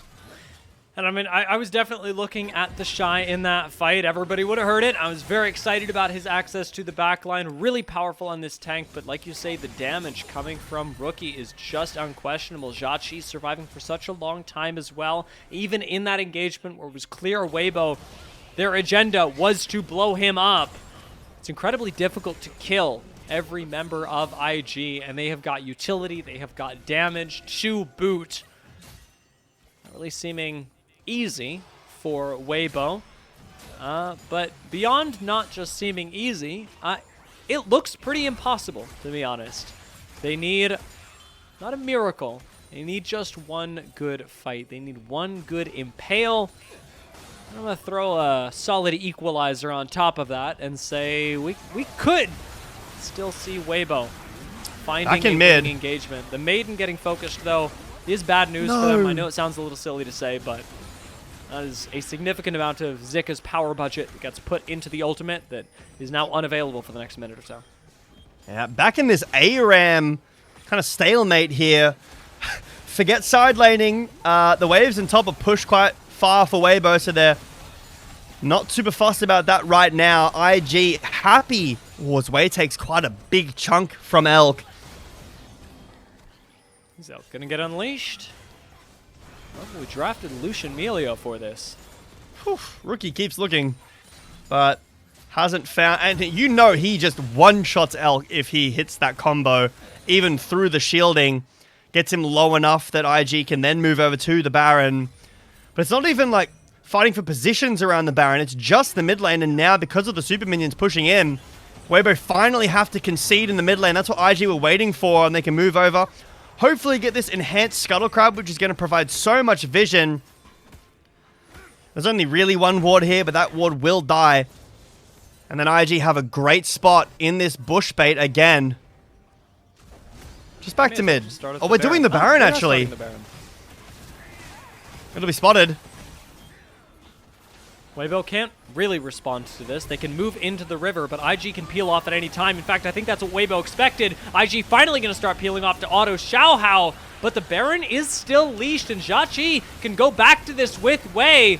And I mean, I was definitely looking at TheShy in that fight. Everybody would have heard it. I was very excited about his access to the backline. Really powerful on this tank, but like you say, the damage coming from Rookie is just unquestionable. JiaQi surviving for such a long time as well. Even in that engagement where it was clear Weibo, their agenda was to blow him up. It's incredibly difficult to kill every member of IG, and they have got utility, they have got damage to boot. Not really seeming easy for Weibo, but beyond not just seeming easy, it looks pretty impossible, to be honest. They need, not a miracle, they need just one good fight. They need one good impale. I'm going to throw a solid equalizer on top of that and say we could still see Weibo finding a winning engagement. The Maiden getting focused, though, is bad news for them. I know it sounds a little silly to say, but that is a significant amount of Zika's power budget that gets put into the ultimate that is now unavailable for the next minute or so. Yeah, back in this ARAM kind of stalemate here. Forget side laning. The waves on top are pushed quite far for Weibo, so they're not super fussed about that right now. IG happy. Wei takes quite a big chunk from Elk. Is Elk gonna get unleashed? Well, we drafted Lucian Melio for this. Whew, Rookie keeps looking, but hasn't found, and you know he just one-shots Elk if he hits that combo, even through the shielding. Gets him low enough that IG can then move over to the Baron. But it's not even like fighting for positions around the Baron. It's just the mid lane, and now because of the super minions pushing in, Weibo finally have to concede in the mid lane. That's what IG were waiting for, and they can move over. Hopefully get this enhanced Scuttle Crab, which is going to provide so much vision. There's only really one ward here, but that ward will die. And then IG have a great spot in this bush bait again. Just back to mid. Oh, we're doing the Baron, actually. It'll be spotted. Weibo can't really respond to this. They can move into the river, but IG can peel off at any time. In fact, I think that's what Weibo expected. IG finally going to start peeling off to auto Xiaohu, but the Baron is still leashed, and JiaQi can go back to this with Wei.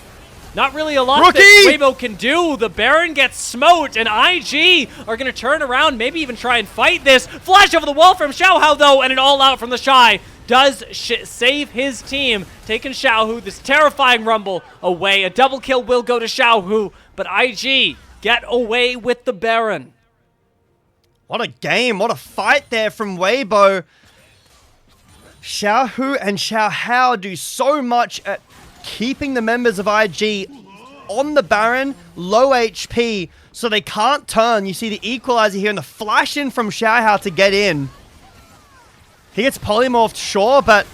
Not really a lot that Weibo can do. The Baron gets smote, and IG are going to turn around, maybe even try and fight this. Flash over the wall from Xiaohu, though, and an all-out from TheShy. does save his team, taking Xiaohu, this terrifying rumble away. A double kill will go to Xiaohu, but IG get away with the Baron. What a game. What a fight there from Weibo. Xiaohu and Xiaohu do so much at keeping the members of IG on the Baron, low HP, so they can't turn. You see the equalizer here and the flash in from Xiaohu to get in. He gets polymorphed, sure, but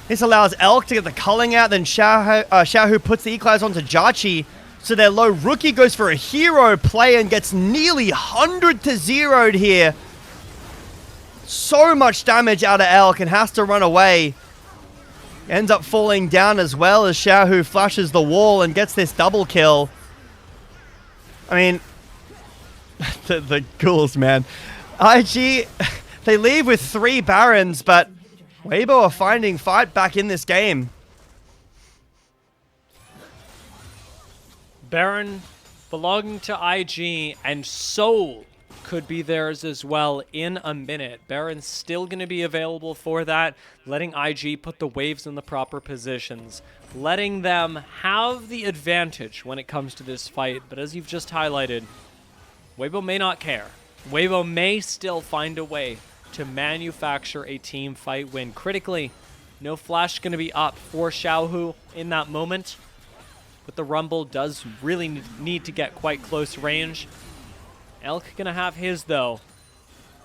this allows Elk to get the culling out. Then Xiaohu puts the equalizer onto Jiejie. So their low rookie goes for a hero play and gets nearly 100 to 0'd here. So much damage out of Elk and has to run away. Ends up falling down as well as Xiaohu flashes the wall and gets this double kill. I mean, the ghouls, man. IG, they leave with 3 Barons, but Weibo are finding fight back in this game. Baron belonging to IG and Soul could be theirs as well in a minute. Baron's still going to be available for that, letting IG put the waves in the proper positions, letting them have the advantage when it comes to this fight. But as you've just highlighted, Weibo may not care. Weibo may still find a way to manufacture a team fight win. Critically, no flash going to be up for Xiaohu in that moment. But the Rumble does really need to get quite close range. Elk gonna have his though.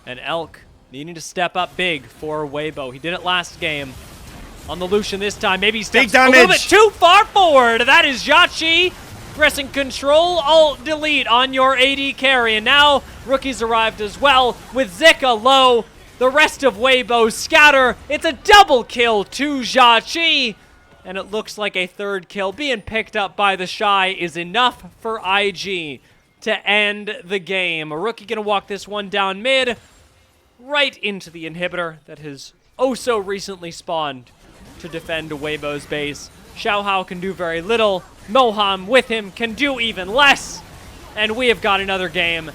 And Elk needing to step up big for Weibo. He did it last game. On the Lucian this time. Maybe he steps a little bit too far forward. That is JiaQi pressing control, alt, delete on your AD carry. And now rookies arrived as well with Zika low. The rest of Weibo scatter. It's a double kill to JiaQi. And it looks like a third kill being picked up by TheShy is enough for IG to end the game. A rookie gonna walk this one down mid, right into the inhibitor that has oh so recently spawned to defend Weibo's base. Xiaohu can do very little. Moham with him can do even less. And we have got another game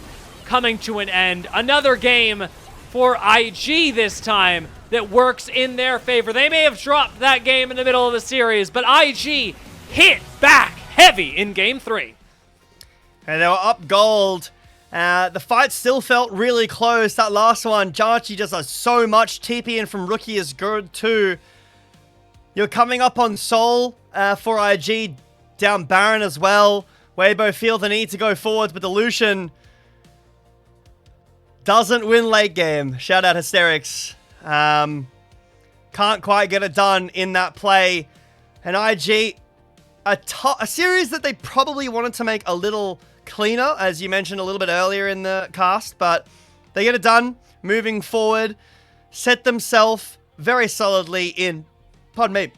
coming to an end. Another game for IG this time that works in their favor. They may have dropped that game in the middle of the series, but IG hit back heavy in game 3. And they were up gold. The fight still felt really close. That last one, Jiejie just does so much. TP in from rookie is good too. You're coming up on Soul for IG, down Baron as well. Weibo feel the need to go forwards, but the Lucian doesn't win late game. Shout out Hysterics. Can't quite get it done in that play. And IG, a series that they probably wanted to make a little cleaner, as you mentioned a little bit earlier in the cast, but they get it done, moving forward, set themselves very solidly in, pardon me,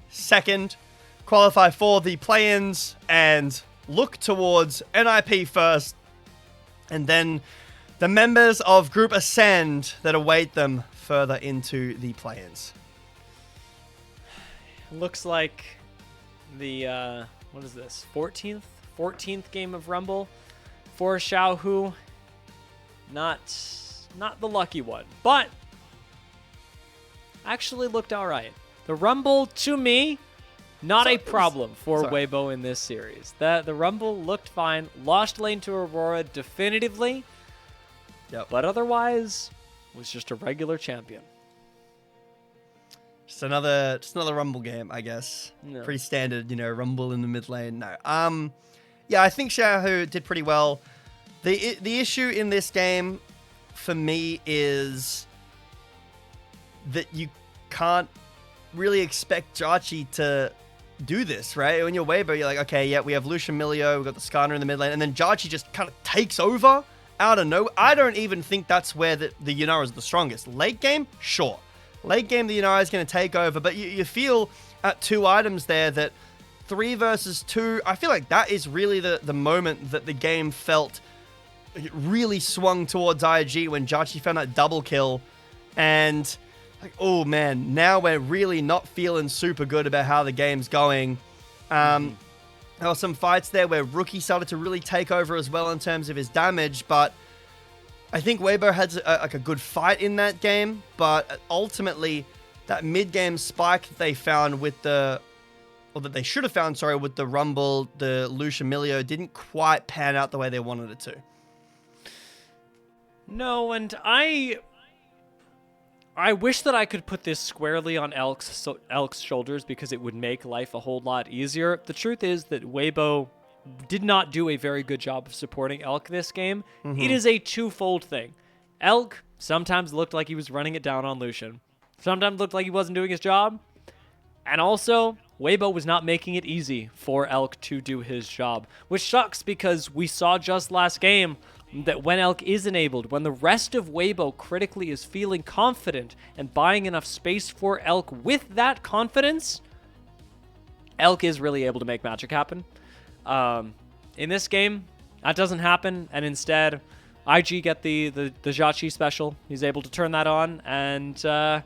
second, qualify for the play-ins, and look towards NIP first, and then the members of Group Ascend that await them further into the play-ins. Looks like the, what is this, 14th game of Rumble for Xiaohu. Not the lucky one, but actually looked all right. The Rumble, to me, not a problem for Weibo in this series. The Rumble looked fine. Lost lane to Aurora definitively, but otherwise was just a regular champion. Just another Rumble game, I guess. No. Pretty standard, you know, Rumble in the mid lane. No. Yeah, I think Xiaohu did pretty well. The issue in this game for me is that you can't really expect Jiejie to do this, right? When you're Weibo, you're like, okay, yeah, we have Lucian Milio, we've got the Skarner in the mid lane, and then Jiejie just kind of takes over out of nowhere. I don't even think that's where the Yunara is the strongest. Late game, sure. Late game, the Yunara is going to take over, but you feel at 2 items there that 3 versus 2, I feel like that is really the moment that the game felt really swung towards IG when Jiejie found that double kill. And like, oh man, now we're really not feeling super good about how the game's going. There were some fights there where Rookie started to really take over as well in terms of his damage, but I think Weibo had like a good fight in that game, but ultimately that mid-game spike they found with the, or that they should have found, sorry, with the Rumble, the Lucia Milio didn't quite pan out the way they wanted it to. No, and I wish that I could put this squarely on Elk's shoulders because it would make life a whole lot easier. The truth is that Weibo did not do a very good job of supporting Elk this game. It is a twofold thing. Elk sometimes looked like he was running it down on Lucian. Sometimes looked like he wasn't doing his job. And also, Weibo was not making it easy for Elk to do his job, which sucks because we saw just last game that when Elk is enabled, when the rest of Weibo critically is feeling confident and buying enough space for Elk with that confidence, Elk is really able to make magic happen. In this game, that doesn't happen, and instead, IG get the JiaQi special. He's able to turn that on and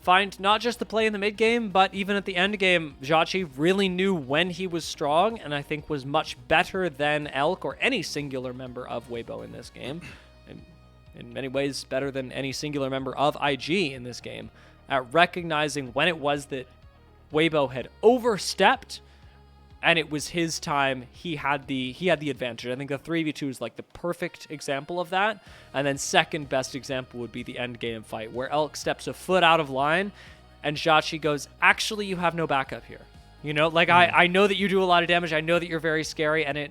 find not just the play in the mid game, but even at the end game, JiaQi really knew when he was strong, and I think was much better than Elk or any singular member of Weibo in this game. And in many ways, better than any singular member of IG in this game at recognizing when it was that Weibo had overstepped and it was his time. He had the advantage. I think the 3v2 is like the perfect example of that. And then second best example would be the end game fight where Elk steps a foot out of line and JiaQi goes, actually, you have no backup here. You know, like I know that you do a lot of damage. I know that you're very scary, and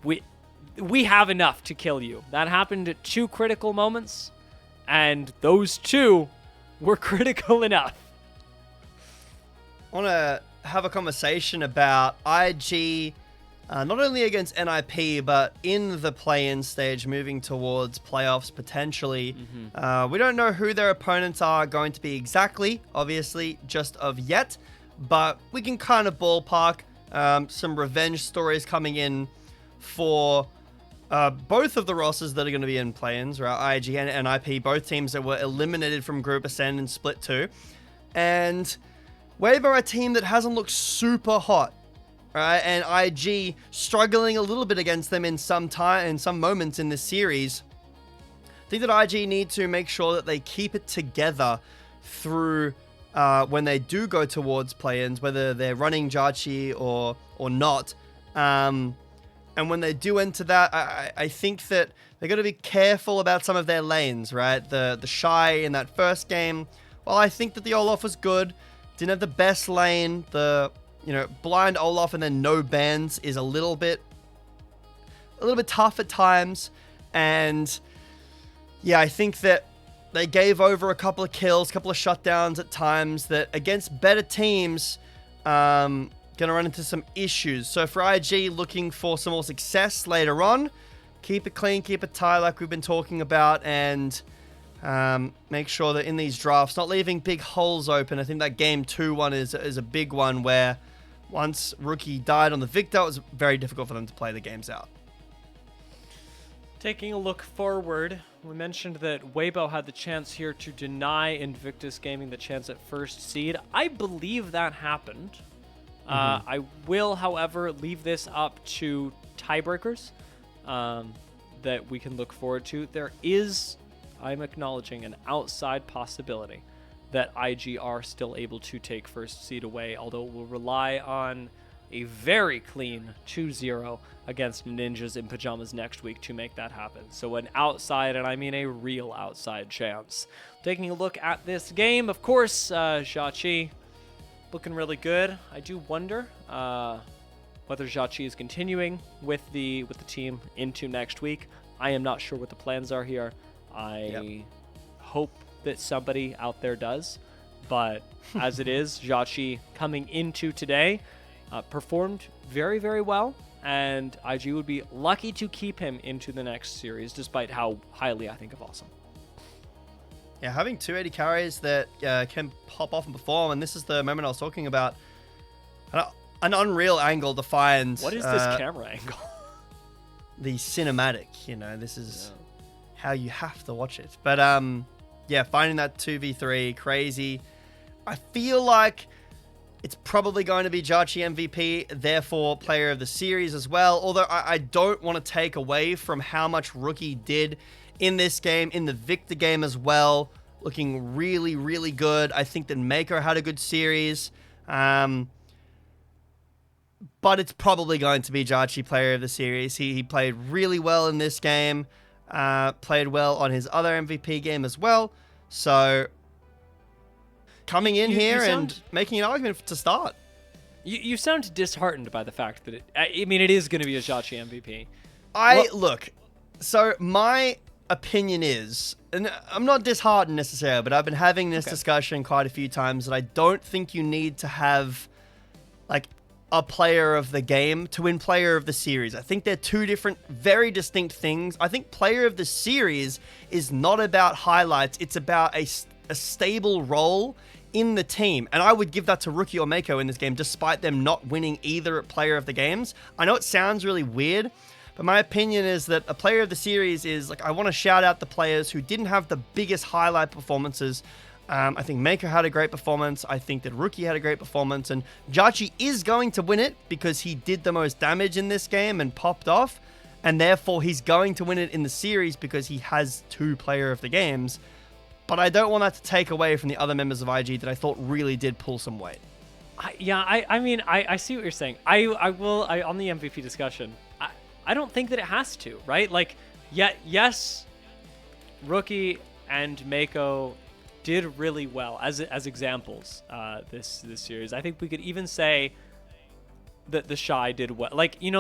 we have enough to kill you. That happened at 2 critical moments, and those 2 were critical enough. I want to have a conversation about IG, not only against NIP, but in the play-in stage, moving towards playoffs potentially. We don't know who their opponents are going to be exactly, obviously, just of yet, but we can kind of ballpark some revenge stories coming in for both of the rosters that are going to be in play-ins, right? IG and NIP, both teams that were eliminated from Group Ascend and Split 2. And Weibo are a team that hasn't looked super hot, right? And IG struggling a little bit against them in some moments in this series. I think that IG need to make sure that they keep it together through when they do go towards play-ins, whether they're running JiaQi or not. And when they do enter that, I think that they're going to be careful about some of their lanes, right? The TheShy in that first game, well, I think that the Olaf was good. Didn't have the best lane. The, blind Olaf and then no bans is a little bit tough at times. And yeah, I think that they gave over a couple of kills, a couple of shutdowns at times that against better teams, going to run into some issues. So for IG, looking for some more success later on, keep it clean, keep it tight like we've been talking about, and make sure that in these drafts, not leaving big holes open. I think that game 2 one is a big one where once Rookie died on the Victor, it was very difficult for them to play the games out. Taking a look forward, we mentioned that Weibo had the chance here to deny Invictus Gaming the chance at first seed. I believe that happened. I will, however, leave this up to tiebreakers that we can look forward to. There is, I'm acknowledging, an outside possibility that IG are still able to take first seed away, although it will rely on a very clean 2-0 against Ninjas in Pajamas next week to make that happen. So an outside, and I mean a real outside chance. Taking a look at this game, of course, JiaQi looking really good. I do wonder whether JiaQi is continuing with the team into next week. I am not sure what the plans are here. I hope that somebody out there does, but as it is, JiaQi coming into today performed very, very well, and IG would be lucky to keep him into the next series, despite how highly I think of Awesome. Yeah, having 280 carries that can pop off and perform, and this is the moment I was talking about. An unreal angle to find. What is this camera angle? The cinematic, this is how you have to watch it. But yeah, finding that 2v3, crazy. I feel like it's probably going to be JiaQi MVP, therefore player of the series as well. Although I don't want to take away from how much Rookie did in this game, in the Victor game as well, looking really, really good. I think that Meiko had a good series. But it's probably going to be JiaQi player of the series. He played really well in this game. Played well on his other MVP game as well. So coming in here and making an argument to start. You sound disheartened by the fact that it is going to be a JiaQi MVP. Look, so my opinion is, and I'm not disheartened necessarily, but I've been having this discussion quite a few times that I don't think you need to have like a player of the game to win player of the series. I think they're two different, very distinct things. I think player of the series is not about highlights. It's about a stable role in the team. And I would give that to Rookie or Meiko in this game, despite them not winning either player of the games. I know it sounds really weird, but my opinion is that a player of the series is, like, I want to shout out the players who didn't have the biggest highlight performances. I think Meiko had a great performance. I think that Rookie had a great performance. And JiaQi is going to win it because he did the most damage in this game and popped off. And therefore, he's going to win it in the series because he has 2 player of the games. But I don't want that to take away from the other members of IG that I thought really did pull some weight. I see what you're saying. I will on the MVP discussion, I don't think that it has to, right? Like, yes, Rookie and Meiko did really well as examples this series. I think we could even say that TheShy did well. Like, we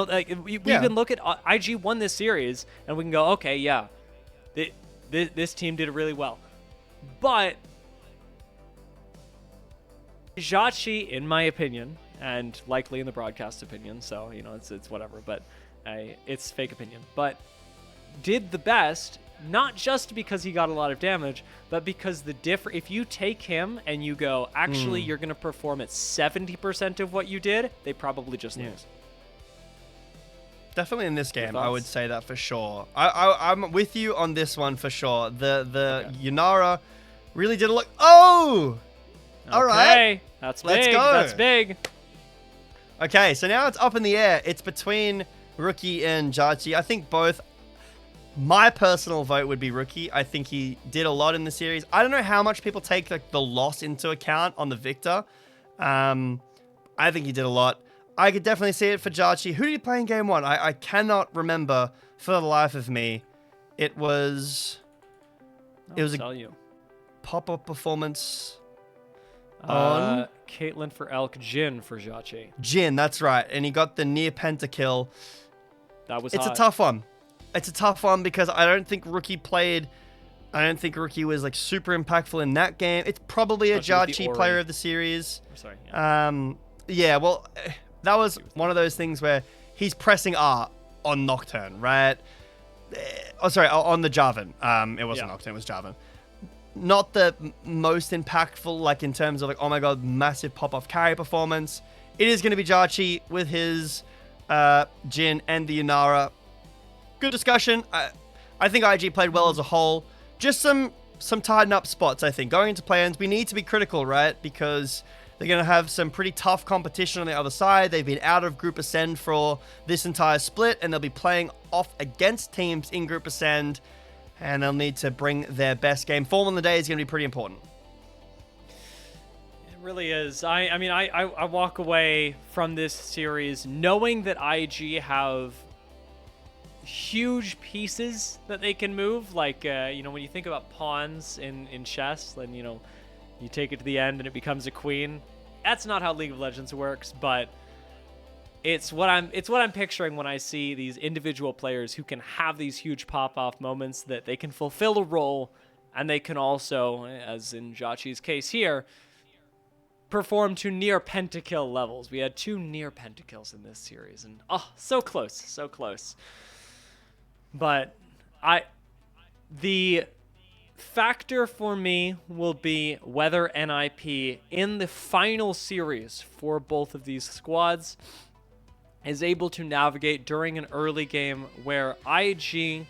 can look at IG won this series and we can go, okay, yeah, this team did really well. But JiaQi, in my opinion, and likely in the broadcast opinion, so it's whatever, but it's fake opinion, but did the best, not just because he got a lot of damage, but because if you take him and you go, actually, you're going to perform at 70% of what you did, they probably just lose. Definitely in this game, I would say that for sure. I'm with you on this one for sure. The Yunara really did look. Oh! All right. That's Let's big. go. That's big. Okay, so now it's up in the air. It's between Rookie and JiaQi. I think both. My personal vote would be Rookie. I think he did a lot in the series. I don't know how much people take the loss into account on the Victor. I think he did a lot. I could definitely see it for JiaQi. Who did he play in game 1? I cannot remember for the life of me. It was a pop-up performance on Caitlyn for Elk, Jin for JiaQi. Jin, that's right. And he got the near pentakill. It's a tough one. It's a tough one because I don't think Rookie was like super impactful in that game. It's probably a JiaQi player of the series. Sorry. Yeah, well, that was one of those things where he's pressing R on Nocturne, right? On the Jarvan. It wasn't Nocturne, it was Jarvan. Not the most impactful, like in terms of like, oh my god, massive pop-off carry performance. It is going to be JiaQi with his Jin and the Yunara. Good discussion. I think IG played well as a whole. Just some tighten up spots, I think. Going into play-ins, we need to be critical, right? Because they're going to have some pretty tough competition on the other side. They've been out of Group Ascend for this entire split, and they'll be playing off against teams in Group Ascend, and they'll need to bring their best game. Form on the day is going to be pretty important. It really is. I walk away from this series knowing that IG have huge pieces that they can move, like when you think about pawns in chess, then you take it to the end and it becomes a queen. That's not how League of Legends works, but it's what I'm picturing when I see these individual players who can have these huge pop-off moments, that they can fulfill a role, and they can also, as in JiaQi's case here, perform to near pentakill levels. We had 2 near pentakills in this series, and so close. But the factor for me will be whether NIP in the final series for both of these squads is able to navigate during an early game where IG,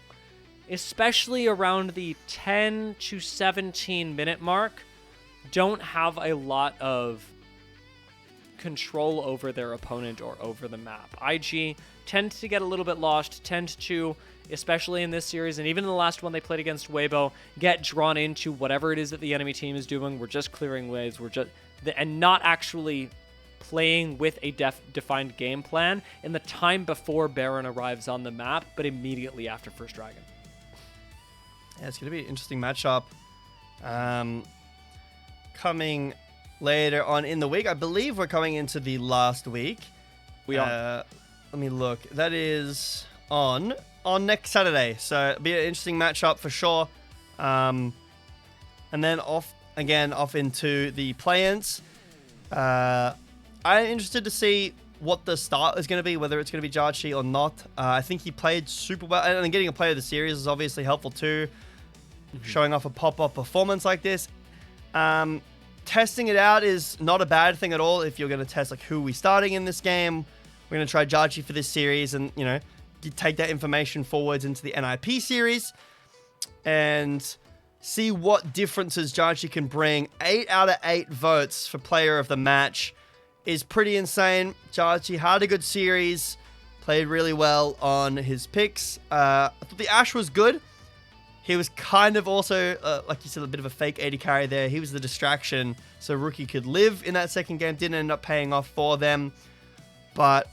especially around the 10 to 17 minute mark, don't have a lot of control over their opponent or over the map. IG tend to get a little bit lost, tend to, especially in this series, and even in the last one they played against Weibo, get drawn into whatever it is that the enemy team is doing. We're just clearing waves, and not actually playing with a defined game plan in the time before Baron arrives on the map, but immediately after First Dragon. Yeah, it's going to be an interesting matchup. Coming later on in the week, I believe we're coming into the last week. We are. Let me look. That is on next Saturday, so it'll be an interesting matchup for sure. And then off into the play-ins. I'm interested to see what the start is going to be, whether it's going to be JiaQi or not. I think he played super well, and getting a player of the series is obviously helpful too. Showing off a pop-up performance like this. Testing it out is not a bad thing at all if you're going to test like who we're starting in this game. We're going to try JiaQi for this series and, you know, take that information forwards into the NIP series and see what differences JiaQi can bring. 8 out of 8 votes for player of the match is pretty insane. JiaQi had a good series, played really well on his picks. I thought the Ashe was good. He was kind of also, like you said, a bit of a fake AD carry there. He was the distraction so Rookie could live in that second game. Didn't end up paying off for them. But,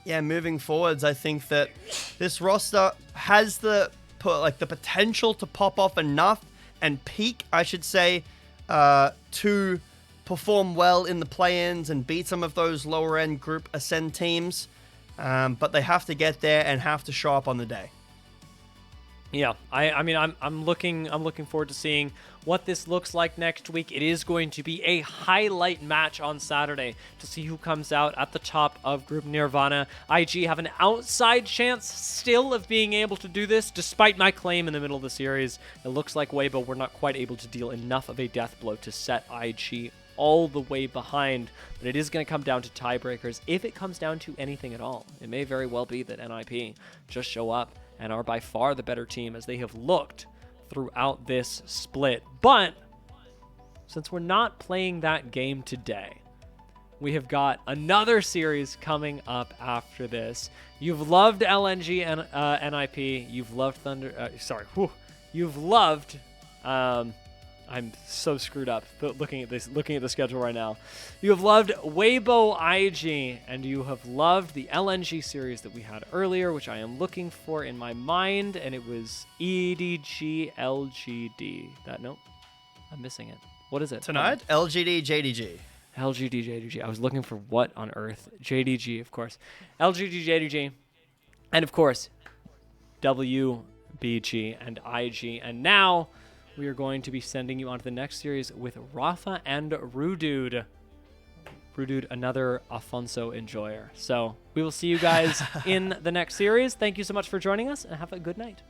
yeah, moving forwards, I think that this roster has the potential to pop off enough and peak, I should say, to perform well in the play-ins and beat some of those lower-end Group Ascend teams. But they have to get there and have to show up on the day. Yeah, I mean, I'm looking forward to seeing what this looks like next week. It is going to be a highlight match on Saturday to see who comes out at the top of Group Nirvana. IG have an outside chance still of being able to do this, despite my claim in the middle of the series. It looks like Weibo were not quite able to deal enough of a death blow to set IG all the way behind, but it is going to come down to tiebreakers if it comes down to anything at all. It may very well be that NIP just show up and are by far the better team as they have looked throughout this split. But since we're not playing that game today, we have got another series coming up after this. You've loved LNG and NIP. You've loved Thunder. You've loved. I'm so screwed up looking at the schedule right now. You have loved Weibo IG, and you have loved the LNG series that we had earlier, which I am looking for in my mind, and it was EDG LGD. Nope, I'm missing it. What is it? Tonight? LGD JDG. LGD JDG. I was looking for what on earth? JDG, of course. LGD JDG, and of course, WBG and IG, and now we are going to be sending you on to the next series with Rafa and Rudude. Rudude, another Afonso enjoyer. So we will see you guys in the next series. Thank you so much for joining us, and have a good night.